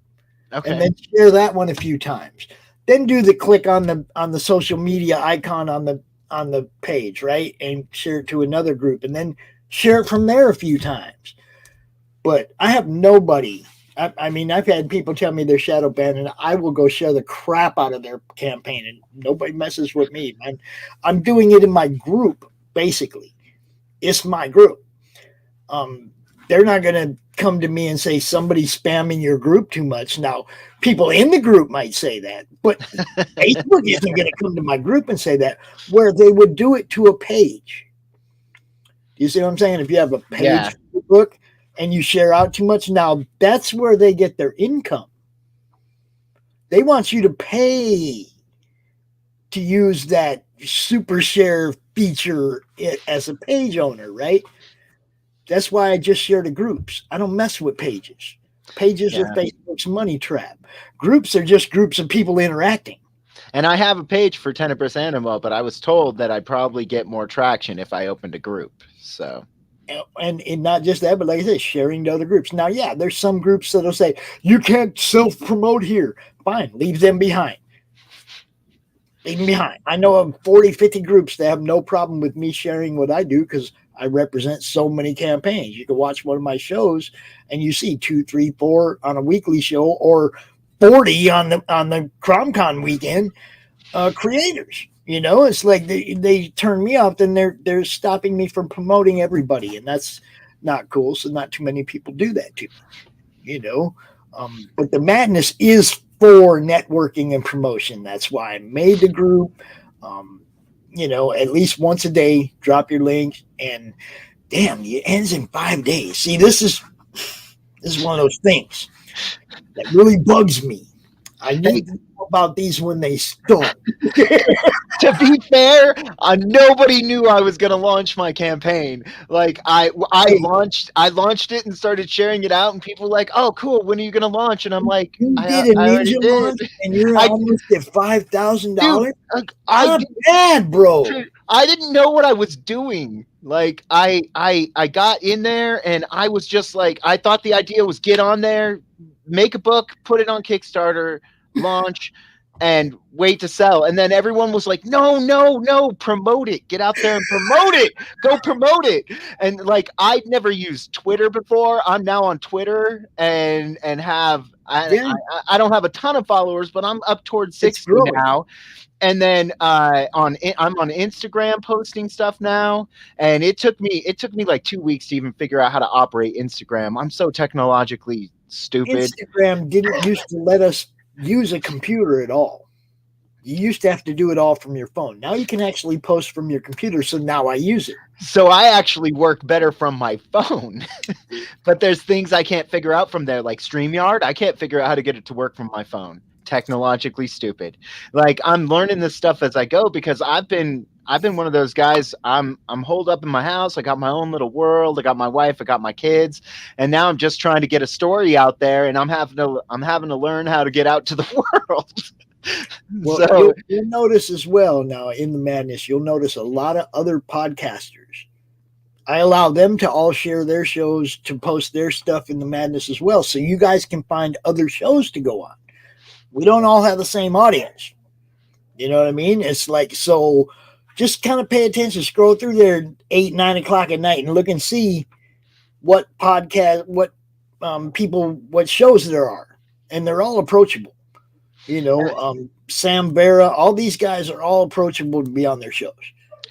Okay. And then share that one a few times. Then do the click on the social media icon on the page, right? And share it to another group and then share it from there a few times. But I have nobody. I mean, I've had people tell me they're shadow banned and I will go share the crap out of their campaign and nobody messes with me. I'm doing it in my group, basically. It's my group. They're not going to come to me and say somebody's spamming your group too much. Now, people in the group might say that, but Facebook isn't going to come to my group and say that, where they would do it to a page. Do you see what I'm saying? If you have a page book and you share out too much, now that's where they get their income. They want you to pay to use that super share feature as a page owner, right? That's why I just share the groups. I don't mess with pages. Pages are Facebook's money trap. Groups are just groups of people interacting. And I have a page for Tenebris Animal, but I was told that I'd probably get more traction if I opened a group. So, and not just that, but like I said, sharing to other groups. Now, yeah, there's some groups that'll say, you can't self-promote here. Fine, leave them behind. Leave them behind. I know of 40, 50 groups that have no problem with me sharing what I do because I represent so many campaigns. You can watch one of my shows and you see 2, 3, 4 on a weekly show or 40 on the CromCon weekend creators. You know, it's like they turn me off, then they're stopping me from promoting everybody, and that's not cool. So not too many people do that to me, you know. But the madness is for networking and promotion. That's why I made the group. You know, at least once a day, drop your link, and damn, it ends in 5 days. See, this is one of those things that really bugs me. I need to know about these when they start. To be fair, nobody knew I was going to launch my campaign. Like I launched it and started sharing it out, and people were like, "Oh, cool! When are you going to launch?" And I'm like, I already did. And you're almost at $5,000. I'm bad, bro. I didn't know what I was doing. Like I got in there, and I was just like, I thought the idea was get on there, make a book, put it on Kickstarter, launch, and wait to sell. And then everyone was like, no, promote it. Get out there and promote it. Go promote it. And like, I'd never used Twitter before. I'm now on Twitter and have, I don't have a ton of followers, but I'm up towards 60 now. And then I'm on Instagram posting stuff now. And it took me like 2 weeks to even figure out how to operate Instagram. I'm so technologically stupid. Instagram didn't used to let us use a computer at all. You used to have to do it all from your phone. Now you can actually post from your computer. So now I use it. So I actually work better from my phone, but there's things I can't figure out from there, like StreamYard. I can't figure out how to get it to work from my phone. Technologically stupid. Like, I'm learning this stuff as I go because I've been one of those guys. I'm holed up in my house. I got my own little world. I got my wife. I got my kids, and now I'm just trying to get a story out there. And I'm having to learn how to get out to the world. Well, So you'll notice as well now in the Madness, you'll notice a lot of other podcasters. I allow them to all share their shows to post their stuff in the Madness as well. So you guys can find other shows to go on. We don't all have the same audience. You know what I mean? It's like, so just kind of pay attention, scroll through there 8, 9 o'clock at night and look and see what podcast, what people, what shows there are. And they're all approachable. You know, Sam Vera, all these guys are all approachable to be on their shows.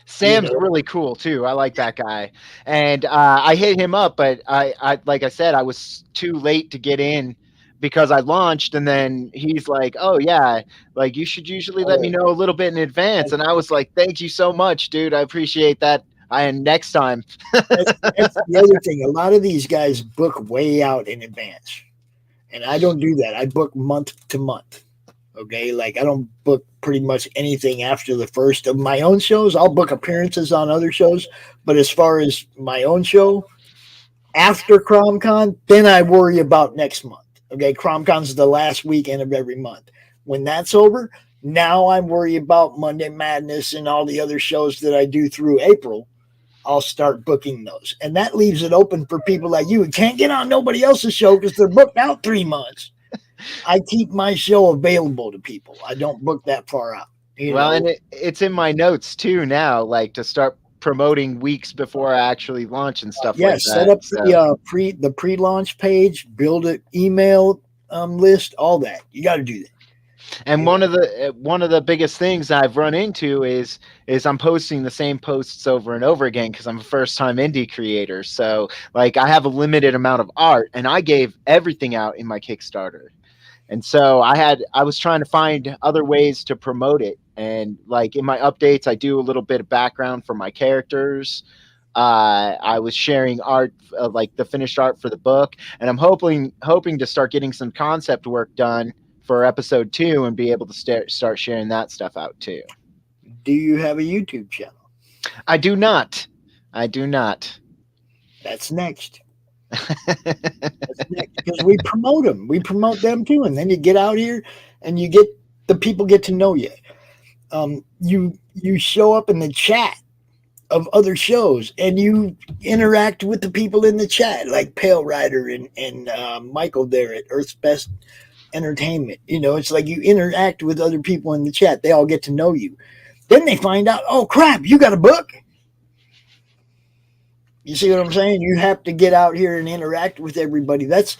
Sam's really cool too. I like that guy, and I hit him up, but I like I said, I was too late to get in because I launched, and then he's like, "Oh yeah, like you should usually let me know a little bit in advance," and I was like, "Thank you so much, dude. I appreciate that. And next time." That's the other thing. A lot of these guys book way out in advance, and I don't do that. I book month to month. Okay, like I don't book pretty much anything after the first of my own shows. I'll book appearances on other shows, but as far as my own show, after CromCon, then I worry about next month. Okay, CromCon's the last weekend of every month. When that's over, now I worry about Monday Madness and all the other shows that I do through April. I'll start booking those, and that leaves it open for people like you who can't get on nobody else's show because they're booked out 3 months. I keep my show available to people. I don't book that far out. And it's in my notes too now, like to start promoting weeks before I actually launch and stuff like that. Set up the pre-launch page, build an email list, all that. You got to do that. And one of the biggest things I've run into is I'm posting the same posts over and over again because I'm a first-time indie creator. So like I have a limited amount of art, and I gave everything out in my Kickstarter. And so I was trying to find other ways to promote it. And like in my updates, I do a little bit of background for my characters. I was sharing art, like the finished art for the book. And I'm hoping to start getting some concept work done for episode 2 and be able to start sharing that stuff out too. Do you have a YouTube channel? I do not. That's next. Because we promote them. We promote them too. And then you get out here and the people get to know you. You show up in the chat of other shows and you interact with the people in the chat, like Pale Rider and Michael there at Earth's Best Entertainment. You know, it's like you interact with other people in the chat. They all get to know you. Then they find out, oh crap, you got a book. You see what I'm saying? You have to get out here and interact with everybody. That's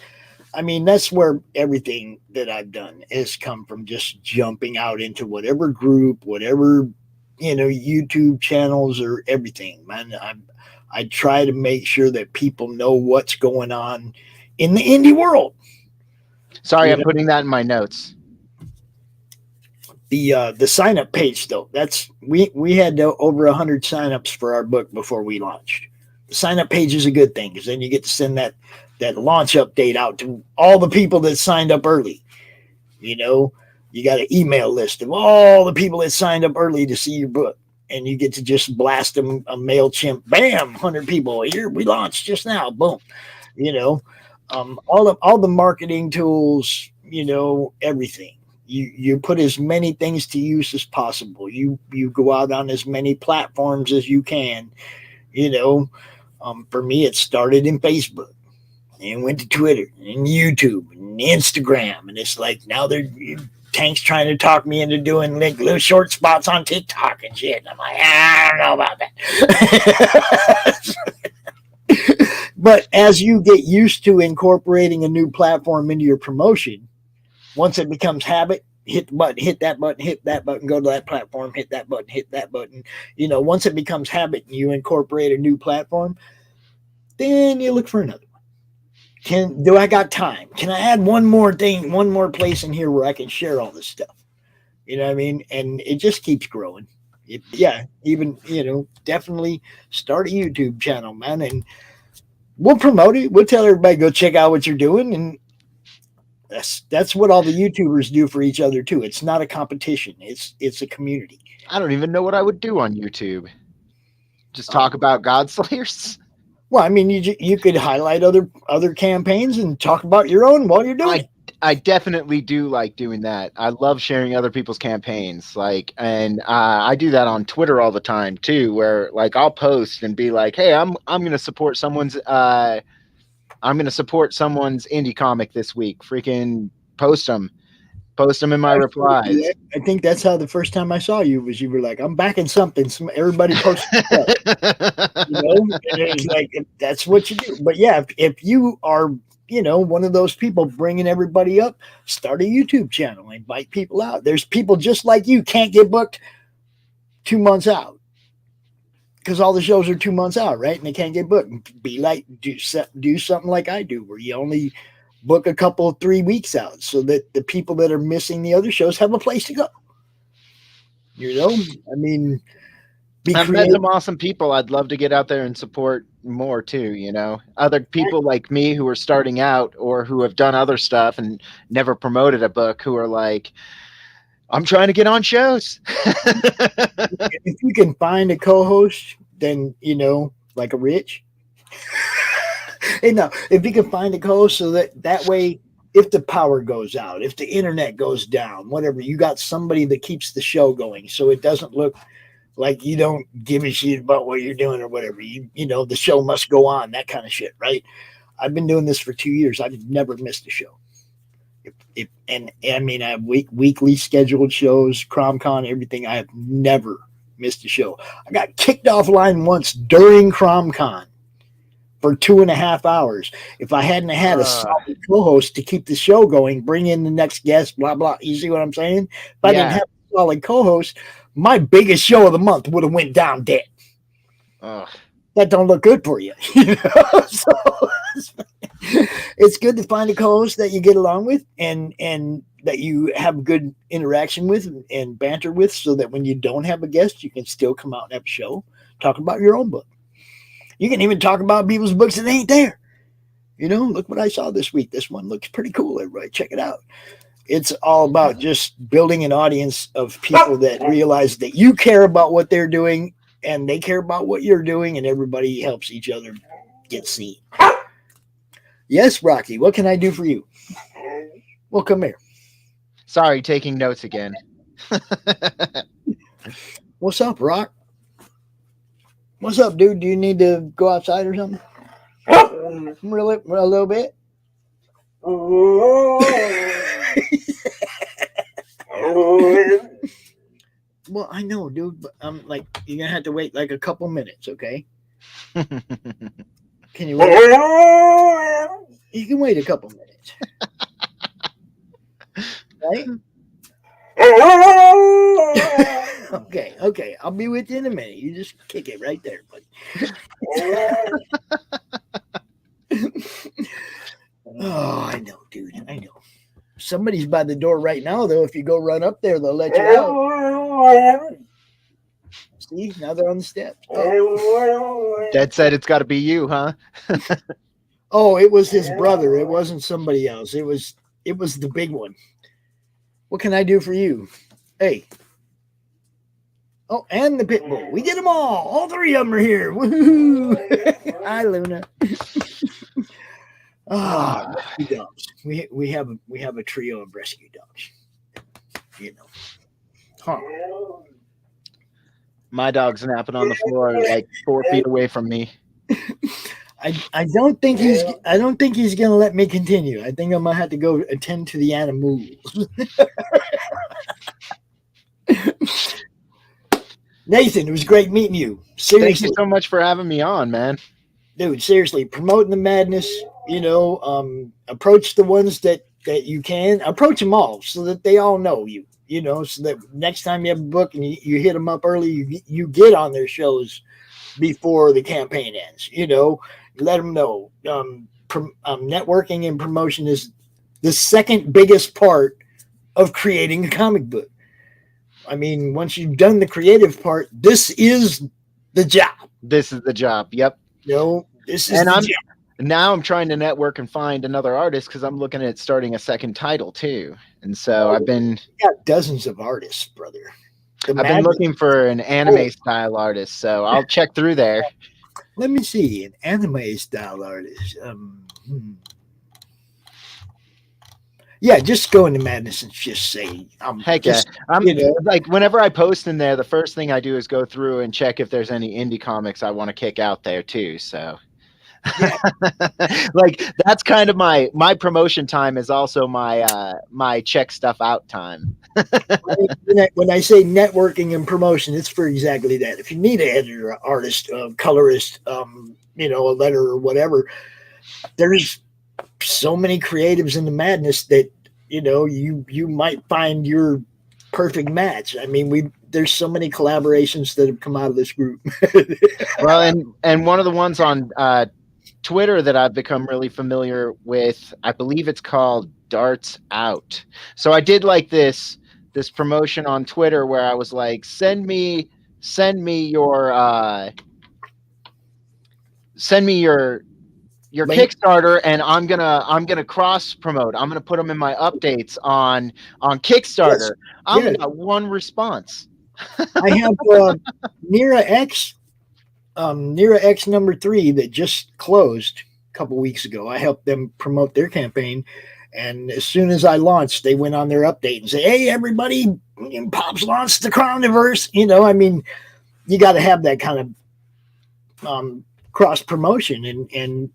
where everything that I've done has come from, just jumping out into whatever group, whatever, YouTube channels or everything, man. I try to make sure that people know what's going on in the indie world. Sorry, I'm putting that in my notes. The sign up page though, we had over 100 signups for our book before we launched. The sign up page is a good thing because then you get to send that launch update out to all the people that signed up early. You got an email list of all the people that signed up early to see your book, and you get to just blast them a MailChimp. Bam, 100 people here. We launched just now. Boom. All the marketing tools. Everything. You put as many things to use as possible. You go out on as many platforms as you can. For me, it started in Facebook and went to Twitter and YouTube and Instagram. And it's like now Tank's trying to talk me into doing like little short spots on TikTok and shit. And I'm like, I don't know about that. But as you get used to incorporating a new platform into your promotion, once it becomes habit, hit the button, hit that button, go to that platform, hit that button. Once it becomes habit and you incorporate a new platform, then you look for another one. Do I got time? Can I add one more thing, one more place in here where I can share all this stuff? You know what I mean? And it just keeps growing. Yeah, even, definitely start a YouTube channel, man, and we'll promote it. We'll tell everybody, go check out what you're doing, and that's what all the YouTubers do for each other too. It's not a competition. It's a community. I don't even know what I would do on YouTube. Just talk about Godslayers. Well, I mean, you could highlight other campaigns and talk about your own while you're doing it. I definitely do like doing that. I love sharing other people's campaigns, and I do that on Twitter all the time too, where like I'll post and be like, "Hey, I'm going to support someone's indie comic this week. Freaking post them in my replies." I think that's how the first time I saw you was you were like, "I'm backing something." Everybody posted stuff. And it was like, that's what you do. But yeah, if you are one of those people bringing everybody up, start a YouTube channel, invite people out. There's people just like you can't get booked 2 months out because all the shows are 2 months out, right? And they can't get booked. Be like, do something like I do, where you only book a couple 3 weeks out, so that the people that are missing the other shows have a place to go. I mean, I've met some awesome people. I'd love to get out there and support more too. Other people like me who are starting out or who have done other stuff and never promoted a book, who are like, I'm trying to get on shows. If you can find a co-host, then like a Rich. If you can find a co-host, so that way, if the power goes out, if the internet goes down, whatever, you got somebody that keeps the show going, so it doesn't look like you don't give a shit about what you're doing or whatever. The show must go on, that kind of shit, right? I've been doing this for 2 years. I've never missed a show. I have weekly scheduled shows, CromCon, everything. I have never missed a show. I got kicked offline once during CromCon for 2.5 hours. If I hadn't had a solid co-host to keep the show going, bring in the next guest, blah, blah. You see what I'm saying? If I didn't have a solid co-host, my biggest show of the month would have went down dead. That don't look good for you. So it's good to find a co-host that you get along with and that you have good interaction with and banter with, so that when you don't have a guest, you can still come out and have a show, talk about your own book. You can even talk about people's books that ain't there. Look what I saw this week. This one looks pretty cool. Everybody check it out. It's all about just building an audience of people that realize that you care about what they're doing and they care about what you're doing, and everybody helps each other get seen. Yes, Rocky, what can I do for you? Well, come here. Sorry, taking notes again. What's up, Rock? What's up, dude? Do you need to go outside or something? Really? A little bit? Well, I know, dude, but I'm like, you're gonna have to wait like a couple minutes, okay? Can you wait? You can wait a couple minutes. Right? Okay. I'll be with you in a minute. You just kick it right there, buddy. Oh, I know, dude. I know. Somebody's by the door right now, though. If you go run up there, they'll let you out. See, now they're on the steps. Oh. Dad said it's got to be you, huh? Oh, it was his brother. It wasn't somebody else. It was the big one. What can I do for you? Hey. Oh, and the pit bull. We did them all. All three of them are here. Woohoo! Hi, Luna. Rescue dogs. We have a trio of rescue dogs. Huh. My dog's napping on the floor like 4 feet away from me. I don't think he's gonna let me continue. I think I'm gonna have to go attend to the animals. Nathan, it was great meeting you. Seriously. Thank you so much for having me on, man. Dude, seriously, promoting the madness, approach the ones that you can. Approach them all so that they all know you, so that next time you have a book and you hit them up early, you get on their shows before the campaign ends, let them know. Networking and promotion is the second biggest part of creating a comic book. I mean, once you've done the creative part, this is the job. This is the job. Yep. This is the job. Now I'm trying to network and find another artist because I'm looking at starting a second title too. And so I've been got dozens of artists, brother. I've been looking for an anime style artist, so I'll check through there. Let me see, an anime style artist. Yeah, just go into Madness and just say, heck yeah. Like whenever I post in there, the first thing I do is go through and check if there's any indie comics I want to kick out there too. So yeah. Like that's kind of my promotion time is also my check stuff out time. When I say networking and promotion, it's for exactly that. If you need an editor, artist, colorist, a letter or whatever, there's so many creatives in the Madness that you might find your perfect match. I mean, there's so many collaborations that have come out of this group. Well, and one of the ones on Twitter that I've become really familiar with, I believe it's called Darts Out. So I did like this promotion on Twitter where I was like, send me your Kickstarter, and I'm gonna cross promote. I'm gonna put them in my updates on Kickstarter. Yes. I only got one response. I have Nira X number 3 that just closed a couple weeks ago. I helped them promote their campaign, and as soon as I launched, they went on their update and say, "Hey, everybody, Pop's launched the Crowniverse." I mean, you got to have that kind of cross promotion, and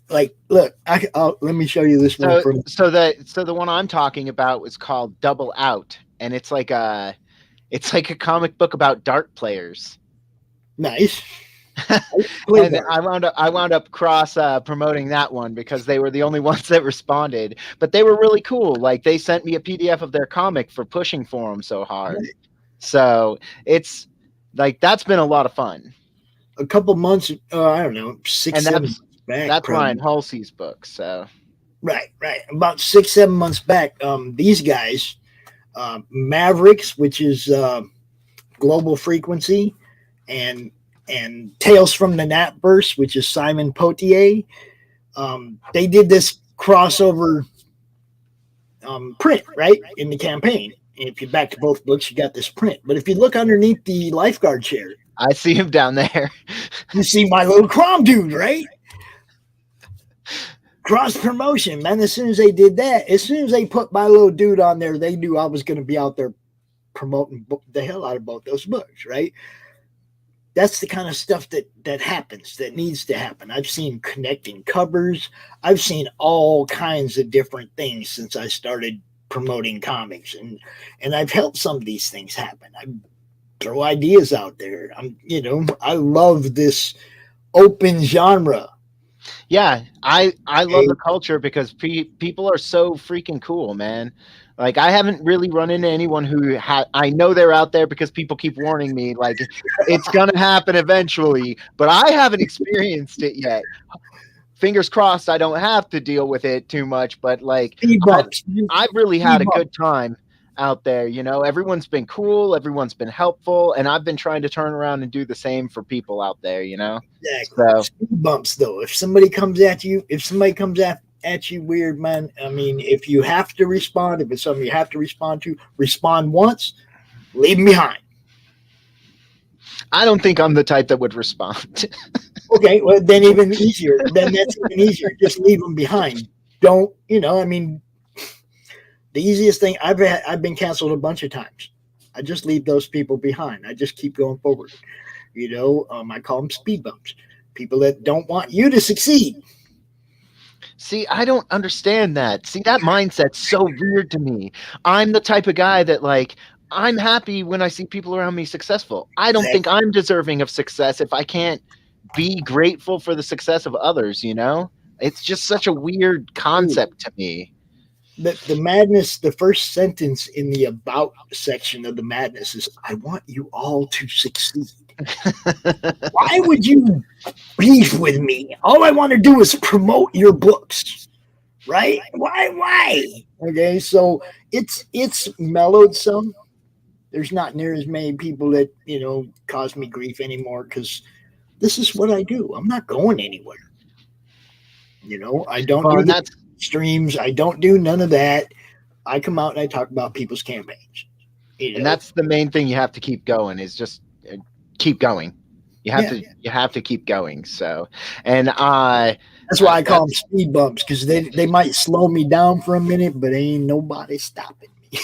like, look, let me show you this one. So the one I'm talking about was called Double Out, and it's like a comic book about dart players. Nice. And I wound up cross promoting that one because they were the only ones that responded, but they were really cool. Like they sent me a PDF of their comic for pushing for them so hard. Right. So it's like that's been a lot of fun. A couple months, I don't know, 6-7 months back. That's Ryan Halsey's book. So right, about 6-7 months back, these guys, Mavericks, which is Global Frequency, and Tales from the Napverse, which is Simon Potier. They did this crossover print, right, in the campaign. And if you back to both books, you got this print. But if you look underneath the lifeguard chair, I see him down there. You see my little Crom dude, right? Cross promotion, man. As soon as they did that, as soon as they put my little dude on there, they knew I was going to be out there promoting the hell out of both those books, right? That's the kind of stuff that happens, that needs to happen. I've seen connecting covers. I've seen all kinds of different things since I started promoting comics, and I've helped some of these things happen. I throw ideas out there. I love this open genre. Yeah, I love the culture because people are so freaking cool, man. Like I haven't really run into anyone who I know they're out there because people keep warning me like it's gonna happen eventually, but I haven't experienced it yet. Fingers crossed I don't have to deal with it too much, but like I've really had a good time out there. Everyone's been cool, everyone's been helpful, and I've been trying to turn around and do the same for people out there. Exactly. So, speed bumps though. If somebody comes at you weird, man, I mean, if you have to respond, if it's something you have to respond to, respond once, leave them behind. I don't think I'm the type that would respond. Okay, well then even easier. Then that's even easier. Just leave them behind. Don't, I mean, the easiest thing, I've been canceled a bunch of times. I just leave those people behind. I just keep going forward. I call them speed bumps. People that don't want you to succeed. See, I don't understand that. See, that mindset's so weird to me. I'm the type of guy that like, I'm happy when I see people around me successful. I don't think I'm deserving of success if I can't be grateful for the success of others, It's just such a weird concept to me. The Madness, the first sentence in the about section of the Madness is, I want you all to succeed. Why would you beef with me? All I want to do is promote your books, right? Why? Okay, so it's mellowed some, There's not near as many people that, cause me grief anymore because this is what I do. I'm not going anywhere. I don't do the streams. I don't do none of that. I come out and I talk about people's campaigns. And that's the main thing you have to keep going is just keep going. You have to keep going. So, and that's why I call them speed bumps because they might slow me down for a minute, but ain't nobody stopping me.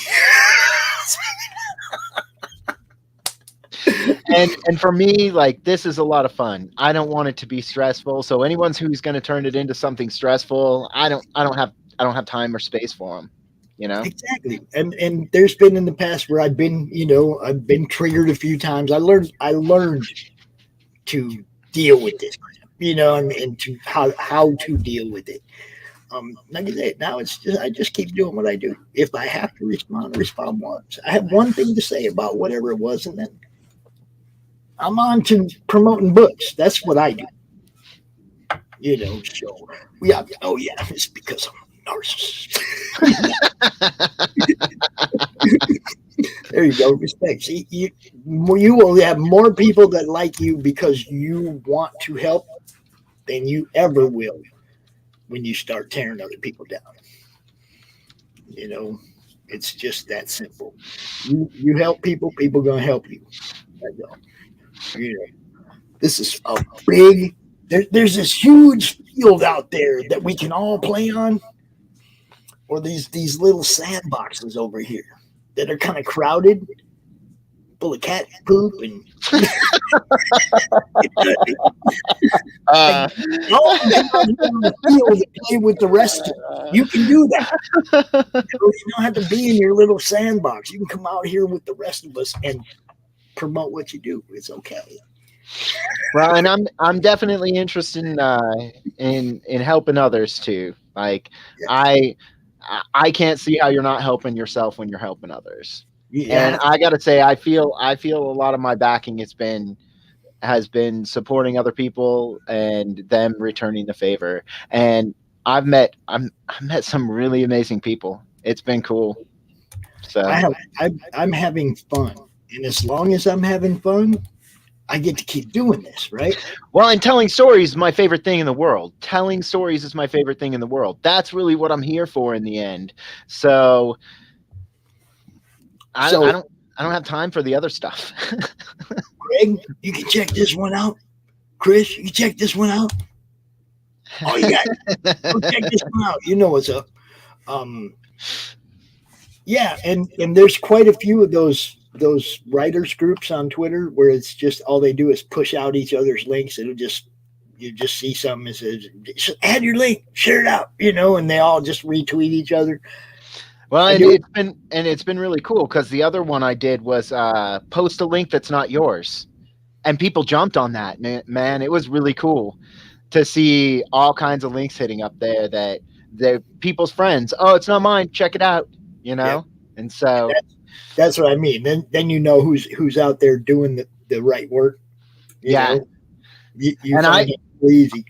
and for me, like, this is a lot of fun. I don't want it to be stressful. So anyone who's going to turn it into something stressful, I don't have time or space for them. Exactly. And there's been in the past where I've been triggered a few times. I learned to deal with this, and to how to deal with it. Like I said, now I just keep doing what I do. If I have to respond once. I have one thing to say about whatever it was, and then I'm on to promoting books. That's what I do. So it's because I'm a narcissist. There you go. Respect. See, you will have more people that like you because you want to help than you ever will when you start tearing other people down. It's just that simple. You help people going to help you. This is a big. There's this huge field out there that we can all play on, or these little sandboxes over here that are kind of crowded, full of cat poop and field to play with the rest of them. You can do that. You don't have to be in your little sandbox. You can come out here with the rest of us and promote what you do. It's okay. Well, and I'm definitely interested in helping others too. Like I can't see how you're not helping yourself when you're helping others. Yeah. And I got to say, I feel a lot of my backing has been supporting other people and them returning the favor. And I've met some really amazing people. It's been cool. So I'm having fun, and as long as I'm having fun, I get to keep doing this, right? Well, and telling stories is my favorite thing in the world. Telling stories is my favorite thing in the world. That's really what I'm here for in the end. So I don't have time for the other stuff. Greg, you can check this one out. Chris, you can check this one out. Oh, you got it. Go check this one out. You know what's up. Yeah, and there's quite a few of those writers groups on Twitter where it's just all they do is push out each other's links. You just see something that says, add your link, share it out, and they all just retweet each other. Well, and it's been really cool because the other one I did was post a link that's not yours, and people jumped on that. Man, it was really cool to see all kinds of links hitting up there that they're people's friends. Oh, it's not mine. Check it out. Yep. And so that's what I mean. Then you know who's out there doing the right work. You find it really easy.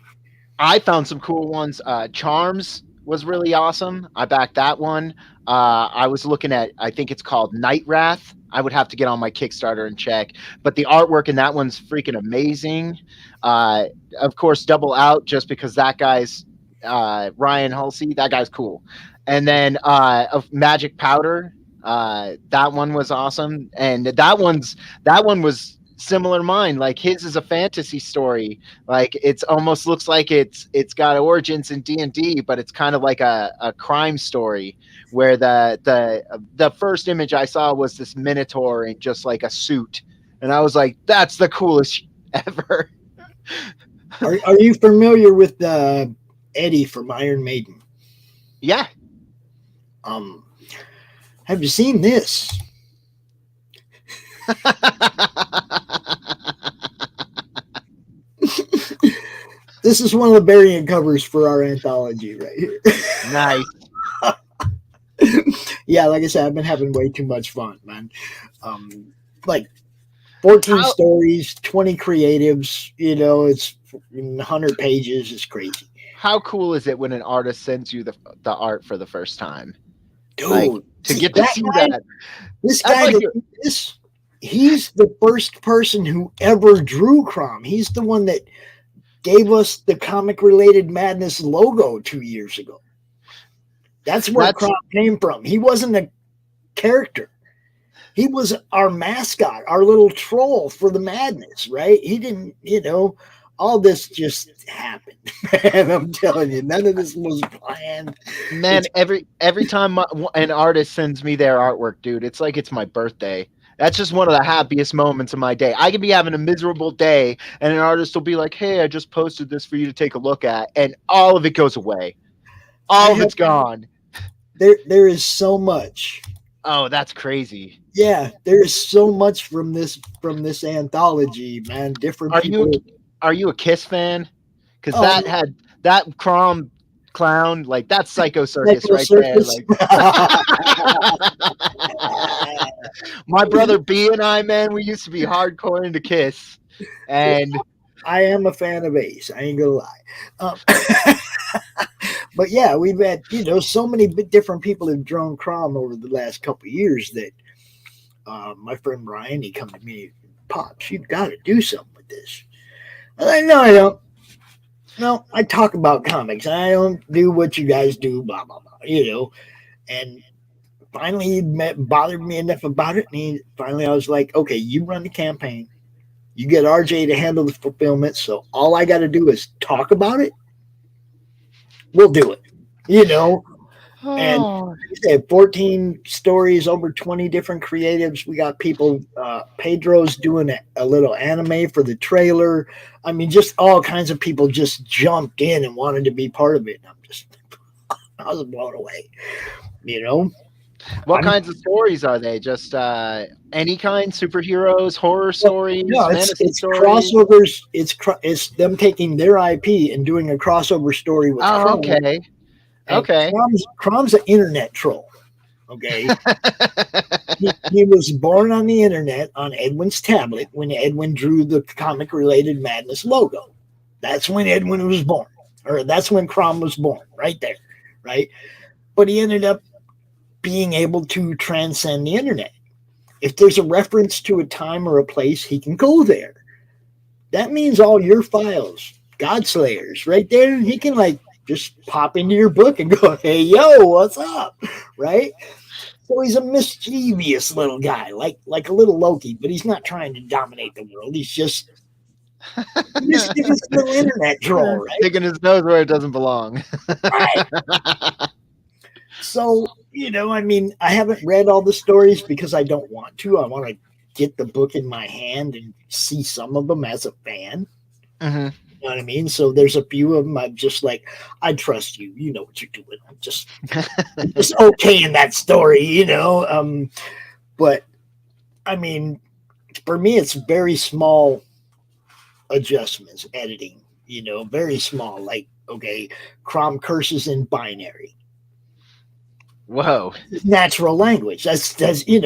I found some cool ones. Charms was really awesome. I backed that one. I was looking at, I think it's called Night Wrath. I would have to get on my Kickstarter and check, but the artwork in that one's freaking amazing. Of course, Double Out, just because that guy's Ryan Halsey, that guy's cool. And then of Magic Powder, that one was awesome. And that one was similar to mine. Like, his is a fantasy story. Like, it's almost looks like it's got origins in D&D, but it's kind of like a crime story where the first image I saw was this Minotaur in just like a suit. And I was like, that's the coolest ever. Are you familiar with Eddie from Iron Maiden? Yeah. Have you seen this? This is one of the variant covers for our anthology right here. Nice. Yeah, like I said, I've been having way too much fun, man. Like 14 stories, 20 creatives, it's 100 pages. It's crazy. How cool is it when an artist sends you the art for the first time? Dude, like, to get to see that. This guy, he's the first person who ever drew Crom. He's the one that gave us the comic-related Madness logo 2 years ago. That's where Crom came from. He wasn't a character. He was our mascot, our little troll for the Madness, right? He didn't, all this just happened. Man, I'm telling you, none of this was planned. Man, every time an artist sends me their artwork, dude, it's like it's my birthday. That's just one of the happiest moments of my day. I could be having a miserable day, and an artist will be like, "Hey, I just posted this for you to take a look at," and all of it goes away. All of it's gone. There is so much. Oh, that's crazy. Yeah, there is so much from this anthology, man. Different people. Are you a Kiss fan? Because that Crom clown, like that's Psycho Circus there. Like, my brother B and I, man, we used to be hardcore into Kiss, and I am a fan of Ace. I ain't gonna lie. But yeah, we've had so many different people have drawn Crom over the last couple of years that my friend Brian, he come to me, Pops, you've got to do something with this. I'm like, no, I don't. No, I talk about comics. I don't do what you guys do, blah, blah, blah, And finally, he bothered me enough about it. And finally, I was like, okay, you run the campaign. You get RJ to handle the fulfillment. So all I got to do is talk about it. We'll do it, And we had 14 stories, over 20 different creatives. We got people, Pedro's doing a little anime for the trailer. I mean, just all kinds of people just jumped in and wanted to be part of it. And I was blown away, What kinds of stories are they? Just any kind? Superheroes, horror stories, fantasy stories? Crossovers. It's them taking their IP and doing a crossover story with Crom. Okay. Okay. Crom's an internet troll. Okay. he was born on the internet on Edwin's tablet when Edwin drew the comic-related Madness logo. That's when Edwin was born. Or that's when Crom was born, right there. Right? But he ended up being able to transcend the internet. If there's a reference to a time or a place, he can go there. That means all your files, Godslayers, right there, he can just pop into your book and go, hey, yo, what's up? Right? So he's a mischievous little guy, like a little Loki, but he's not trying to dominate the world. He's just mischievous little internet troll, right? Sticking his nose where it doesn't belong. Right. So, I haven't read all the stories because I don't want to. I want to get the book in my hand and see some of them as a fan. Mm-hmm. You know what I mean? So there's a few of them I'm just like, I trust you. You know what you're doing. I'm just okay in that story, But, for me, it's very small adjustments, editing, very small. Like, okay, Crom curses in binary. Whoa. Natural language. That's how in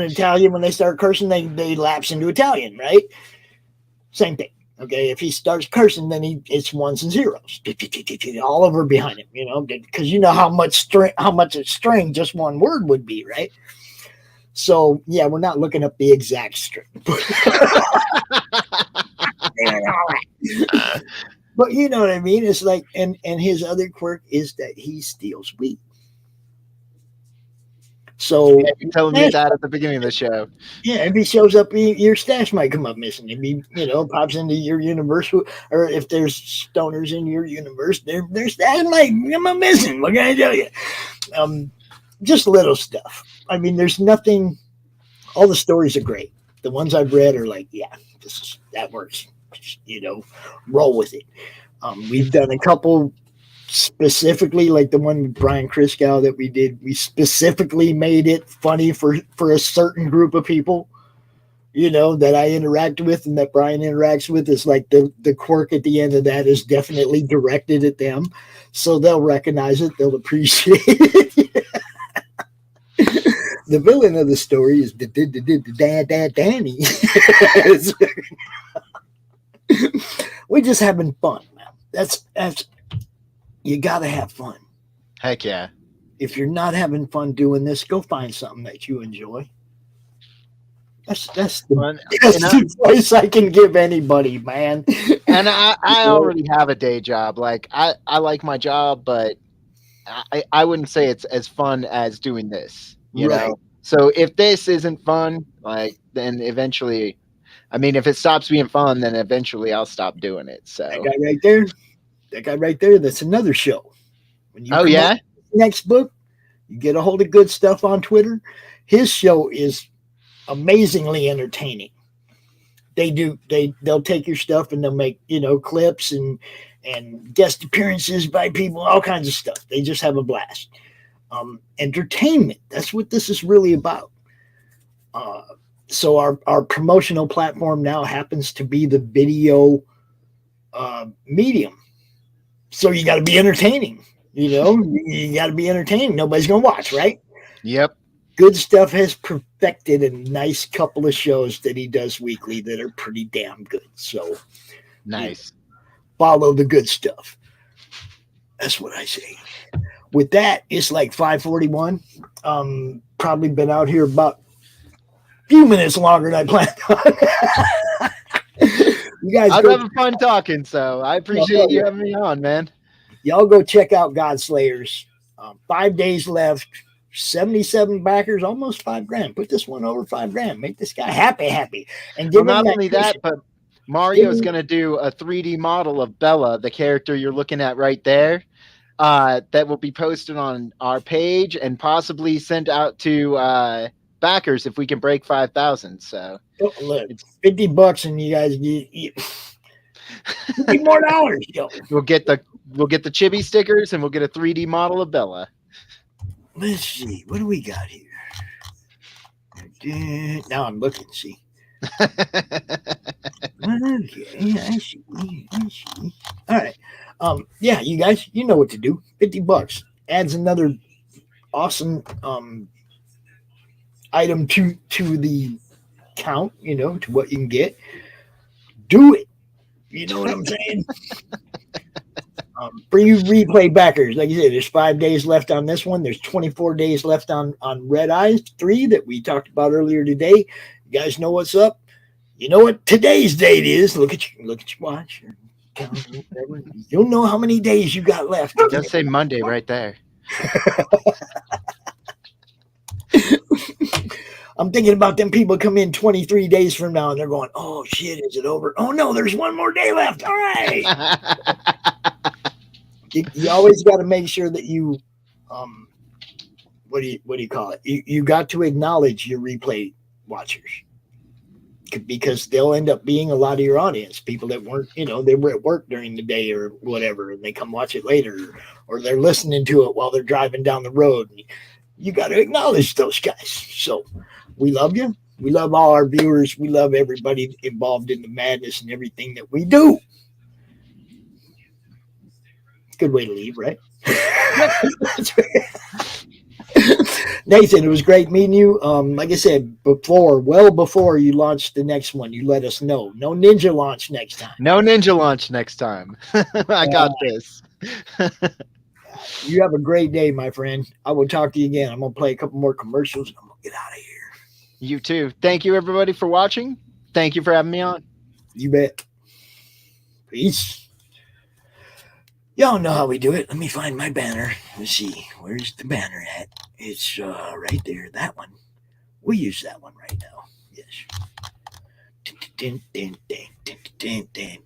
Italian when they start cursing, they lapse into Italian, right? Same thing. Okay, if he starts cursing, then it's ones and zeros all over behind him, because how much string just one word would be, right? So yeah, we're not looking up the exact string. But you know what I mean? It's like, and his other quirk is that he steals wheat. So you telling me that at the beginning of the show. Yeah, if he shows up, your stash might come up missing. If he, pops into your universe, or if there's stoners in your universe, their stash might come up missing. What can I tell you? Just little stuff. There's nothing. All the stories are great. The ones I've read are like, yeah, that works. Roll with it. We've done a couple. Specifically, like the one with Brian Kriskow that we did, we specifically made it funny for a certain group of people, that I interact with and that Brian interacts with. Is like the quirk at the end of that is definitely directed at them, so they'll recognize it, they'll appreciate it. The villain of the story is the Danny. We're just having fun, man. That's you gotta have fun. Heck yeah. if you're not having fun doing this, go find something that you enjoy. That's the best advice I can give anybody, man. And I already have a day job. Like I like my job, but I wouldn't say it's as fun as doing this, you know? So if this isn't fun, like, then eventually, I mean, if it stops being fun, then eventually I'll stop doing it. So that guy right there, that's another show. When you next book, you get a hold of Good Stuff on Twitter. His show is amazingly entertaining. They'll take your stuff and they'll make, clips and guest appearances by people, all kinds of stuff. They just have a blast. Entertainment, that's what this is really about. So our promotional platform now happens to be the video medium. So you got to be entertaining, you got to be entertaining. Nobody's going to watch, right? Yep. Good Stuff has perfected a nice couple of shows that he does weekly that are pretty damn good. So nice. Follow the Good Stuff. That's what I say. With that, it's like 5:41. Probably been out here about a few minutes longer than I planned on. You guys, I'm having fun talking, so I appreciate you having me on, man. Y'all go check out Godslayers. 5 days left. 77 backers, almost $5,000. Put this one over $5,000. Make this guy happy. And give not only that, but Mario's going to do a 3D model of Bella, the character you're looking at right there. That will be posted on our page and possibly sent out to backers if we can break 5,000. So look, it's $50, and you guys $50 more dollars. We'll get the chibi stickers, and we'll get a 3D model of Bella. Let's see. What do we got here? Now I'm looking. See. Okay, I see. All right. Yeah, you guys, you know what to do. $50 adds another awesome item to the count. To what you can get. Do it. You know what I'm saying? For you replay backers, like you said, there's 5 days left on this one. There's 24 days left on Red Eyes 3 that we talked about earlier today. You guys know what's up. You know what today's date is. Look at your watch. You'll know how many days you got left. Just say Monday right there. I'm thinking about them people come in 23 days from now and they're going, oh shit, is it over? Oh no, there's one more day left. All right. You always got to make sure that you, what do you call it? You got to acknowledge your replay watchers, because they'll end up being a lot of your audience, people that weren't, they were at work during the day or whatever, and they come watch it later, or they're listening to it while they're driving down the road. You got to acknowledge those guys. So we love you. We love all our viewers. We love everybody involved in the madness and everything that we do. Good way to leave, right? Nathan, it was great meeting you. Like I said, well before you launched the next one, you let us know. No ninja launch next time. No ninja launch next time. I got this. You have a great day, my friend. I will talk to you again. I'm going to play a couple more commercials and I'm going to get out of here. You too. Thank you, everybody, for watching. Thank you for having me on. You bet. Peace. Y'all know how we do it. Let me find my banner. Let's see. Where's the banner at? It's right there. That one. We'll use that one right now. Yes. Dun, dun, dun, dun, dun, dun, dun.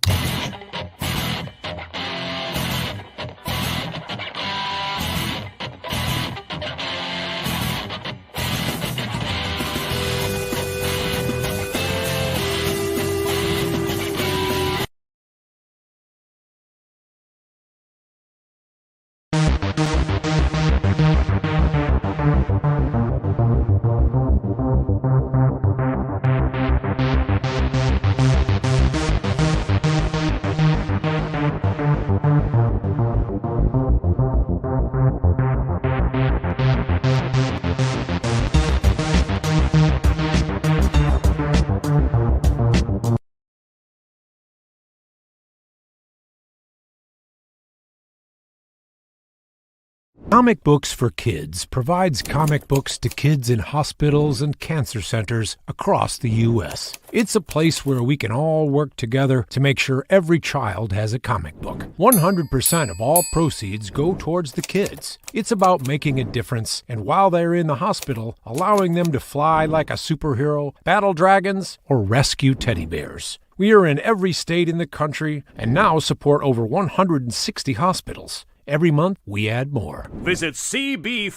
Comic Books for Kids provides comic books to kids in hospitals and cancer centers across the U.S. It's a place where we can all work together to make sure every child has a comic book. 100% of all proceeds go towards the kids. It's about making a difference, and while they're in the hospital, allowing them to fly like a superhero, battle dragons, or rescue teddy bears. We are in every state in the country and now support over 160 hospitals. Every month, we add more. Visit CB4